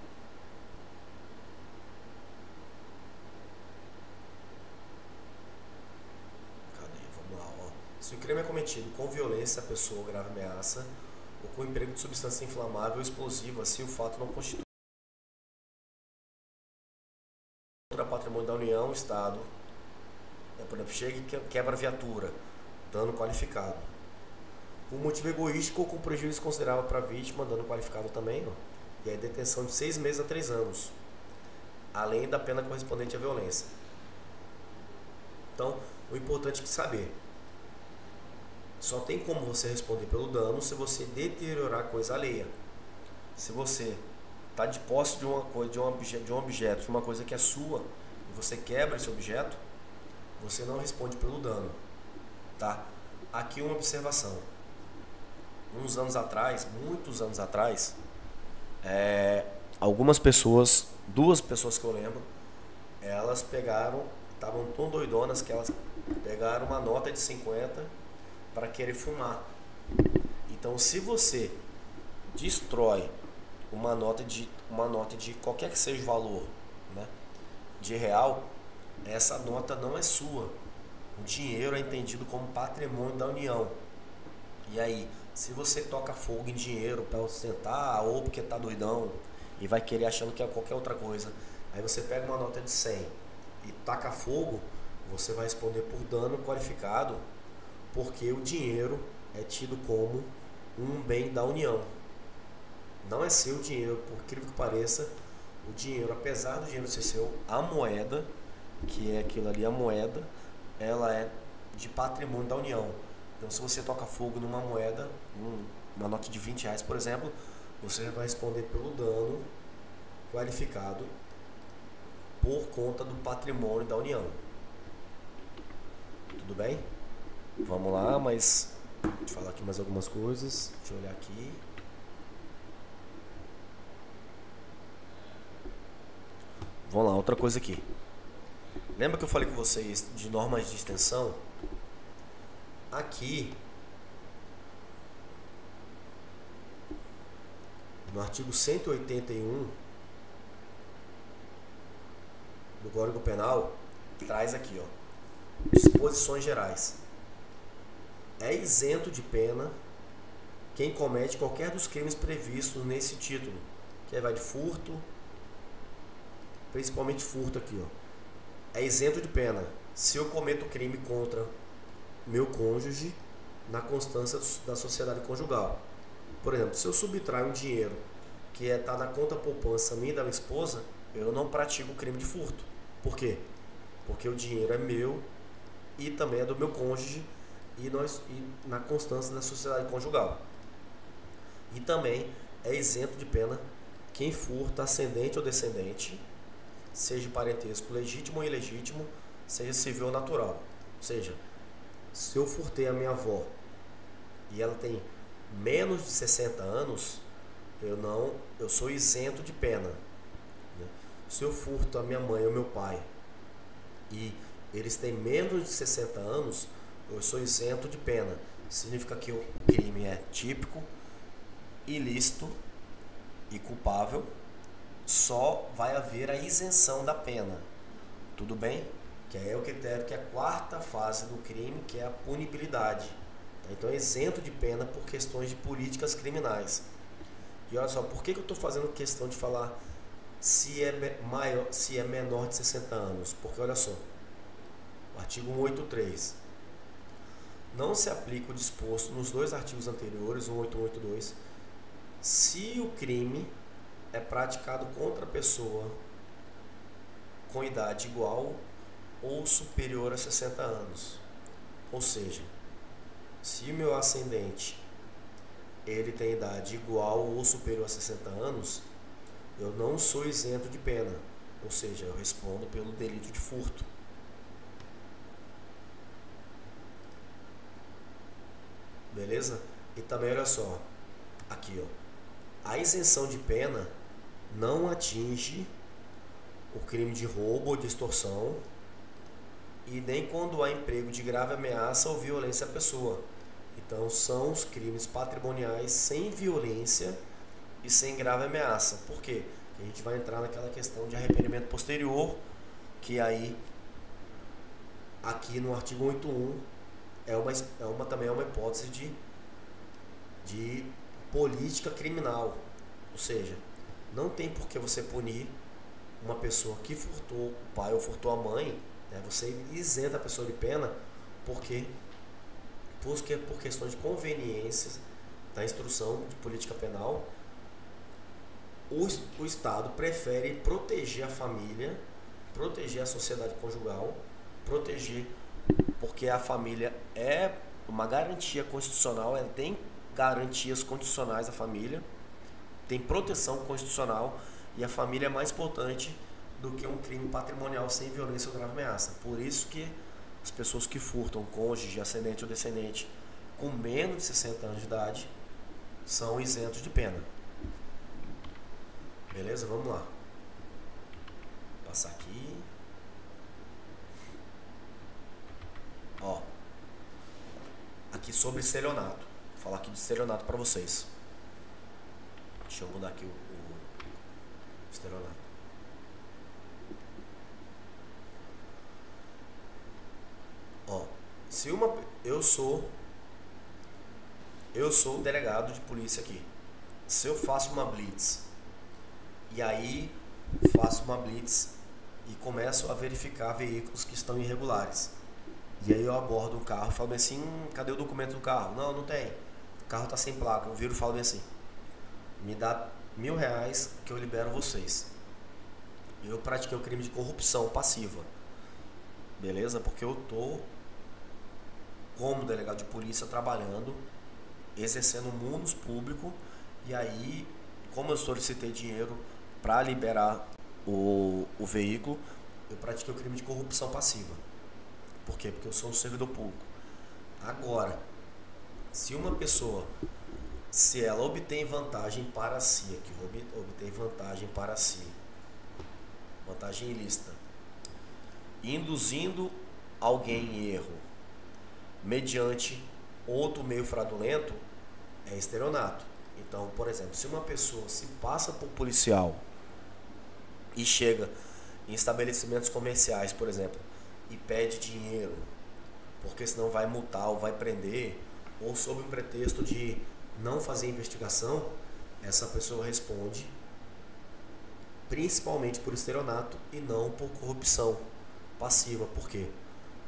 Speaker 1: Se o crime é cometido com violência à pessoa ou grave ameaça, ou com emprego de substância inflamável ou explosiva, se o fato não constitui contra patrimônio da União, o Estado, por exemplo, chega e quebra a viatura, dano qualificado. Por motivo egoístico ou com prejuízo considerável para a vítima, dano qualificado também, ó. E aí detenção de 6 meses a 3 anos, além da pena correspondente à violência. Então, o importante é saber, só tem como você responder pelo dano se você deteriorar coisa alheia. Se você está de posse de uma coisa, de um objeto, de uma coisa que é sua, e você quebra esse objeto, você não responde pelo dano, tá? Aqui uma observação. Uns anos atrás, muitos anos atrás, algumas pessoas, 2 pessoas que eu lembro, elas pegaram, estavam tão doidonas que elas pegaram uma nota de 50 para querer fumar. Então, se você destrói uma nota de qualquer que seja o valor, né, de real, essa nota não é sua. O dinheiro é entendido como patrimônio da União. E aí, se você toca fogo em dinheiro para ostentar, ou porque tá doidão e vai querer achando que é qualquer outra coisa, aí você pega uma nota de 100 e taca fogo, você vai responder por dano qualificado, porque o dinheiro é tido como um bem da União. Não é seu dinheiro, por incrível que pareça. O dinheiro, apesar do dinheiro ser seu, a moeda, que é aquilo ali, a moeda, ela é de patrimônio da União. Então, se você toca fogo numa moeda, uma nota de R$20, por exemplo, você vai responder pelo dano qualificado por conta do patrimônio da União. Tudo bem? Vamos lá, mas deixa eu falar aqui mais algumas coisas. Deixa eu olhar aqui. Vamos lá, outra coisa aqui. Lembra que eu falei com vocês de normas de extensão? Aqui, no artigo 181 do Código Penal, traz aqui, ó, disposições gerais. É isento de pena quem comete qualquer dos crimes previstos nesse título, que aí vai de furto, principalmente furto aqui, ó. É isento de pena se eu cometo crime contra meu cônjuge na constância da sociedade conjugal. Por exemplo, se eu subtraio um dinheiro que está na conta poupança minha e da minha esposa, eu não pratico o crime de furto. Por quê? Porque o dinheiro é meu e também é do meu cônjuge e na constância da sociedade conjugal. E também é isento de pena quem furta ascendente ou descendente, seja parentesco legítimo ou ilegítimo, seja civil ou natural. Ou seja, se eu furtei a minha avó e ela tem menos de 60 anos, eu sou isento de pena. Se eu furto a minha mãe ou meu pai e eles têm menos de 60 anos, eu sou isento de pena. Significa que o crime é típico, ilícito e culpável. Só vai haver a isenção da pena. Tudo bem? Que é o critério, que é a 4ª fase do crime, que é a punibilidade. Então é isento de pena por questões de políticas criminais. E olha só, por que eu estou fazendo questão de falar se é menor de 60 anos? Porque olha só, o artigo 183 não se aplica o disposto nos 2 artigos anteriores, 18182, se o crime é praticado contra a pessoa com idade igual ou superior a 60 anos. Ou seja, se o meu ascendente ele tem idade igual ou superior a 60 anos, eu não sou isento de pena. Ou seja, eu respondo pelo delito de furto. Beleza? E também olha só, aqui ó, a isenção de pena não atinge o crime de roubo ou de extorsão e nem quando há emprego de grave ameaça ou violência à pessoa. Então são os crimes patrimoniais sem violência e sem grave ameaça. Por quê? Porque a gente vai entrar naquela questão de arrependimento posterior, que aí aqui no artigo 181 também é uma hipótese de política criminal. Ou seja, não tem por que você punir uma pessoa que furtou o pai ou furtou a mãe, né? Você isenta a pessoa de pena porque por questões de conveniências da instrução de política penal, o Estado prefere proteger a família, proteger a sociedade conjugal, proteger, porque a família é uma garantia constitucional, ela tem garantias constitucionais, a família tem proteção constitucional, e a família é mais importante do que um crime patrimonial sem violência ou grave ameaça. Por isso que as pessoas que furtam cônjuge, ascendente ou descendente com menos de 60 anos de idade são isentos de pena. Beleza? Vamos lá. Vou passar aqui. Ó. Aqui sobre estelionato. Vou falar aqui de estelionato para vocês. Deixa eu mudar aqui o estelionato. Ó, se uma eu sou o delegado de polícia aqui. Se eu faço uma blitz e aí faço uma blitz e começo a verificar veículos que estão irregulares, e aí eu abordo um carro e falo bem assim, cadê o documento do carro? Não, não tem. O carro tá sem placa. Eu viro e falo bem assim, me dá R$1.000 que eu libero vocês. Eu pratiquei o crime de corrupção passiva. Beleza? Porque eu tô como delegado de polícia trabalhando, exercendo um munus público, e aí, como eu solicitei dinheiro para liberar o veículo, eu pratiquei o crime de corrupção passiva. Por quê? Porque eu sou um servidor público. Agora, se uma pessoa, se ela obtém vantagem para si, aqui, obtém vantagem para si, vantagem ilícita, induzindo alguém em erro mediante outro meio fraudulento, é estelionato. Então, por exemplo, se uma pessoa se passa por policial e chega em estabelecimentos comerciais, por exemplo, e pede dinheiro, porque senão vai multar ou vai prender, ou sob um pretexto de não fazer investigação, essa pessoa responde principalmente por estelionato e não por corrupção passiva. Por quê?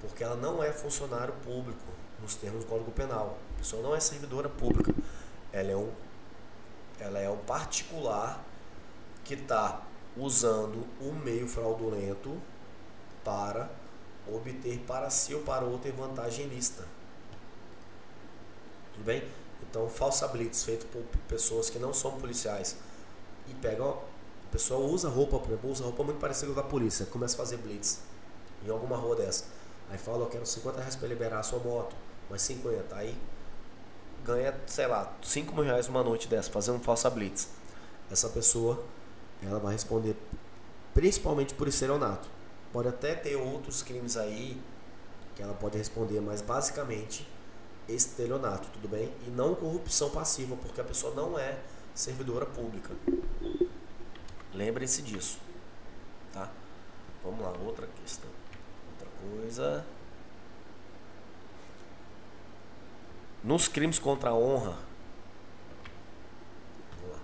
Speaker 1: Porque ela não é funcionário público nos termos do Código Penal. A pessoa não é servidora pública. Ela é um particular que está usando um meio fraudulento para obter para si ou para outra vantagem ilícita. Tudo bem? Então, falsa blitz feito por pessoas que não são policiais e pega, a pessoa usa roupa, por exemplo, usa roupa muito parecida com a da polícia, começa a fazer blitz em alguma rua dessa. Aí fala, eu quero R$50 para liberar a sua moto, mas 50. Aí ganha, sei lá, R$5.000 uma noite dessa, fazendo falsa blitz. Essa pessoa, ela vai responder principalmente por estelionato. Pode até ter outros crimes aí que ela pode responder, mas basicamente estelionato, tudo bem? E não corrupção passiva, porque a pessoa não é servidora pública. Lembrem-se disso, tá? Vamos lá, outra questão. Outra coisa. Nos crimes contra a honra, vamos lá,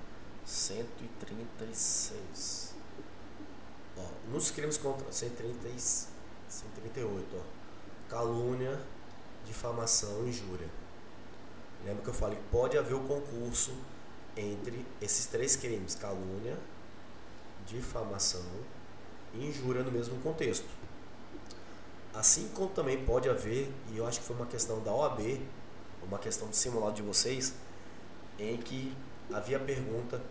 Speaker 1: 136. Ó, nos crimes contra 138, ó, calúnia, difamação, injúria. Lembra que eu falei que pode haver o concurso entre esses três crimes: calúnia, difamação e injúria no mesmo contexto. Assim como também pode haver, e eu acho que foi uma questão da OAB, uma questão de simulado de vocês, em que havia pergunta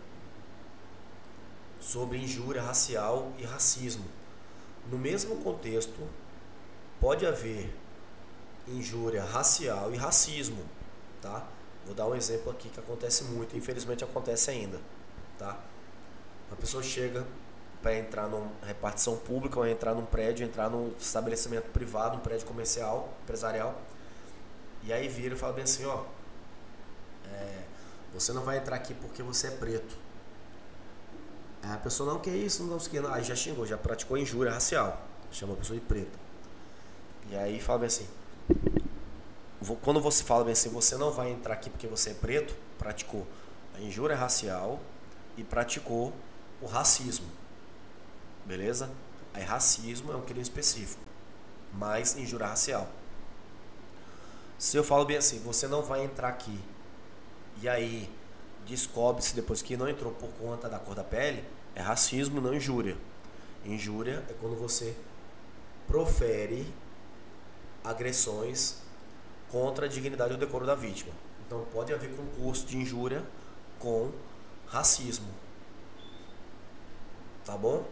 Speaker 1: sobre injúria racial e racismo. No mesmo contexto, pode haver injúria racial e racismo, tá? Vou dar um exemplo aqui que acontece muito, infelizmente acontece ainda, tá? A pessoa chega para entrar numa repartição pública, ou entrar num prédio, entrar num estabelecimento privado, um prédio comercial, empresarial, e aí vira e fala bem assim, ó, você não vai entrar aqui porque você é preto. Aí a pessoa, não, que isso, não sei o que, aí já xingou, já praticou injúria racial, chama a pessoa de preta. E aí fala bem assim, quando você fala bem assim, você não vai entrar aqui porque você é preto, praticou a injúria racial e praticou o racismo. Beleza? Aí racismo é um crime específico, mais injúria racial. Se eu falo bem assim, você não vai entrar aqui e aí descobre-se depois que não entrou por conta da cor da pele, é racismo, não injúria. Injúria é quando você profere agressões contra a dignidade ou decoro da vítima. Então pode haver concurso de injúria com racismo. Tá bom?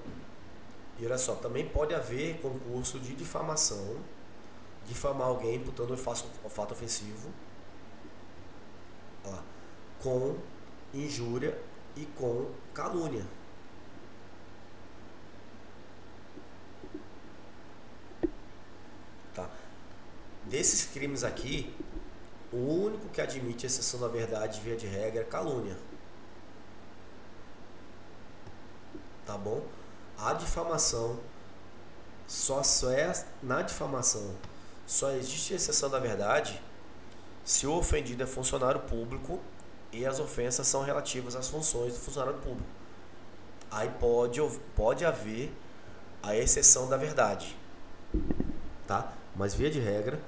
Speaker 1: E olha só, também pode haver concurso de difamação, difamar alguém imputando um fato ofensivo, ó, com injúria e com calúnia. Tá? Desses crimes aqui, o único que admite exceção da verdade via de regra é calúnia. Tá bom? A difamação na difamação só existe exceção da verdade se o ofendido é funcionário público e as ofensas são relativas às funções do funcionário público. Aí pode haver a exceção da verdade, tá? Mas via de regra,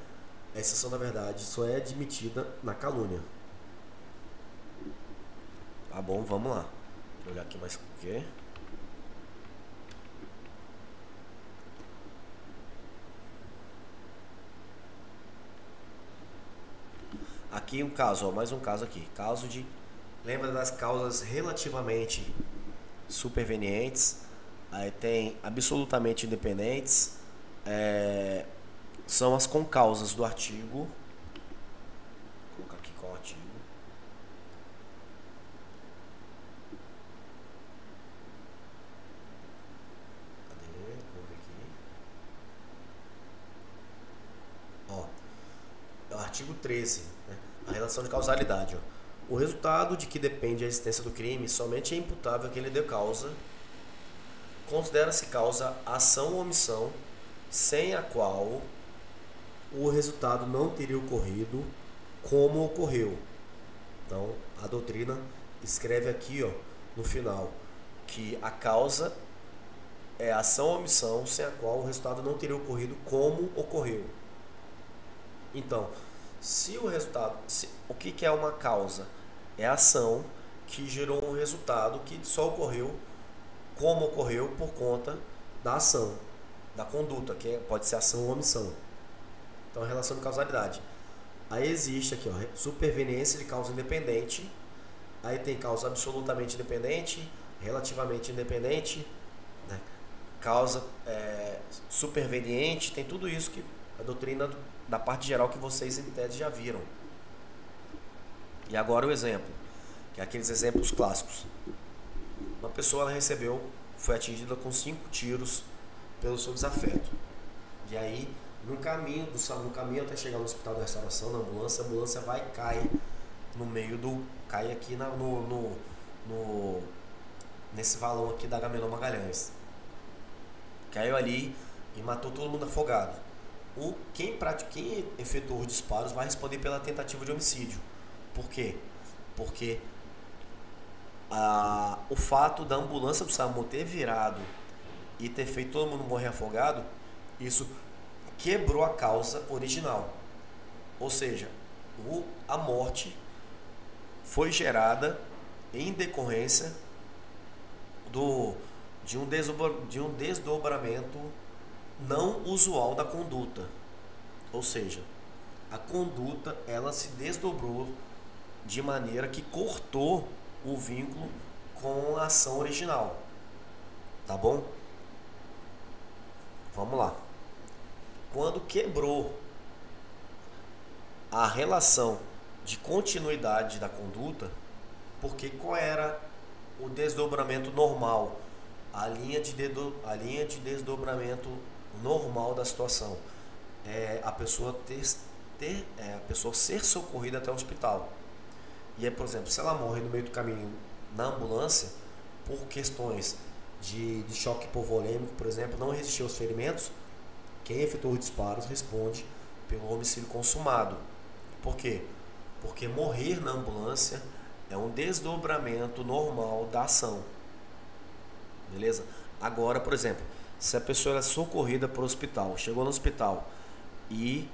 Speaker 1: a exceção da verdade só é admitida na calúnia. Tá bom, vamos lá. Vou olhar aqui mais o quê? Aqui um caso, ó, mais um caso aqui. Caso de... Lembra das causas relativamente supervenientes? Aí tem absolutamente independentes. São as concausas do artigo. Vou colocar aqui qual artigo. Cadê? Vamos ver aqui. Ó, é o artigo 13, né? A relação de causalidade. Ó. O resultado de que depende a existência do crime somente é imputável a quem lhe deu causa. Considera-se causa ação ou omissão sem a qual o resultado não teria ocorrido como ocorreu. Então, a doutrina escreve aqui, ó, no final, que a causa é ação ou omissão sem a qual o resultado não teria ocorrido como ocorreu. Então, se o resultado... o que é uma causa? É a ação que gerou um resultado que só ocorreu como ocorreu por conta da ação, da conduta, que pode ser ação ou omissão. Então, a relação de causalidade. Aí existe aqui, ó, superveniência de causa independente. Aí tem causa absolutamente independente, relativamente independente, né? Causa superveniente, tem tudo isso que a doutrina da parte geral que vocês em tese já viram. E agora o exemplo, que é aqueles exemplos clássicos. Uma pessoa foi atingida com 5 tiros pelo seu desafeto. E aí, no caminho até chegar no hospital da restauração, na ambulância, a ambulância vai e cai no meio cai aqui nesse valão aqui da Agamenon Magalhães. Caiu ali e matou todo mundo afogado. Quem efetuou os disparos vai responder pela tentativa de homicídio. Por quê? Porque o fato da ambulância do SAMU ter virado e ter feito todo mundo morrer afogado, isso quebrou a causa original. Ou seja, a morte foi gerada em decorrência de um desdobramento não usual da conduta. Ou seja, a conduta ela se desdobrou de maneira que cortou o vínculo com a ação original. Tá bom? Vamos lá. Quando quebrou a relação de continuidade da conduta, porque qual era o desdobramento normal? A linha de desdobramento normal da situação é a pessoa a pessoa ser socorrida até o hospital. E aí, por exemplo, se ela morre no meio do caminho na ambulância por questões de choque hipovolêmico, por exemplo, não resistiu aos ferimentos, quem efetuou os disparos responde pelo homicídio consumado. Por quê? Porque morrer na ambulância é um desdobramento normal da ação. Beleza? Agora, por exemplo, se a pessoa é socorrida para o hospital, chegou no hospital e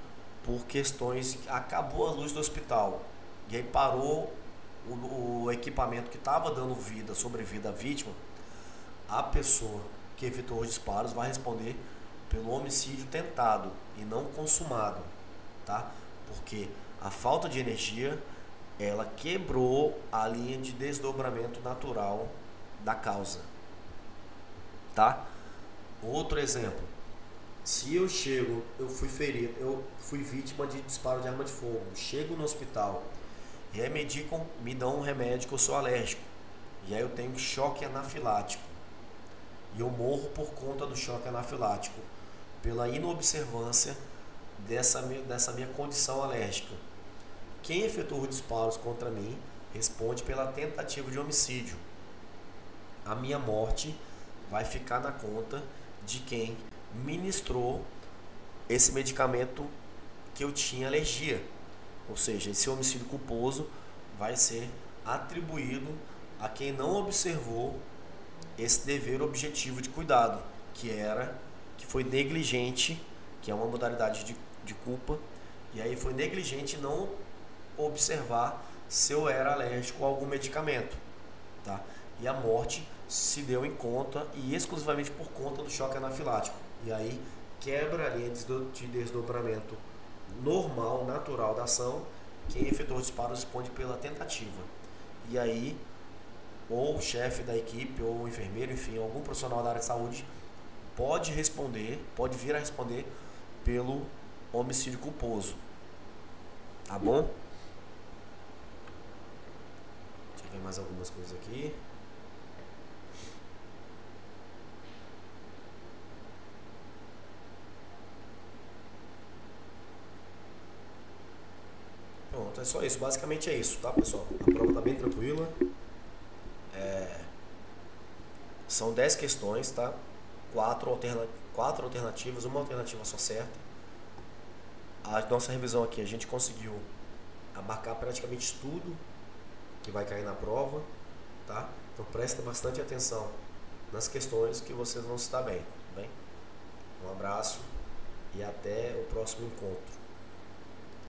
Speaker 1: por questões acabou a luz do hospital e aí parou o equipamento que estava dando vida, sobrevida à vítima, a pessoa que efetuou os disparos vai responder pelo homicídio tentado e não consumado, tá? Porque a falta de energia, ela quebrou a linha de desdobramento natural da causa, tá? Outro exemplo, se eu chego, eu fui ferido, eu fui vítima de disparo de arma de fogo, chego no hospital e aí me dão um remédio que eu sou alérgico, e aí eu tenho choque anafilático e eu morro por conta do choque anafilático, pela inobservância dessa minha condição alérgica. Quem efetuou os disparos contra mim responde pela tentativa de homicídio. A minha morte vai ficar na conta de quem ministrou esse medicamento que eu tinha alergia. Ou seja, esse homicídio culposo vai ser atribuído a quem não observou esse dever objetivo de cuidado, que foi negligente, que é uma modalidade de culpa, e aí foi negligente não observar se eu era alérgico a algum medicamento, tá? E a morte se deu em conta e exclusivamente por conta do choque anafilático. E aí quebra a linha de desdobramento normal, natural da ação. Quem efetuou os disparos responde pela tentativa. E aí, ou o chefe da equipe, ou o enfermeiro, enfim, algum profissional da área de saúde pode vir a responder pelo homicídio culposo. Tá bom? Deixa eu ver mais algumas coisas aqui. Pronto, é só isso. Basicamente é isso, tá, pessoal? A prova tá bem tranquila. São 10 questões, tá? 4 alternativas, uma alternativa só certa. A nossa revisão aqui, a gente conseguiu abarcar praticamente tudo que vai cair na prova, tá? Então presta bastante atenção nas questões que vocês vão se dar bem, tá bem? Um abraço e até o próximo encontro.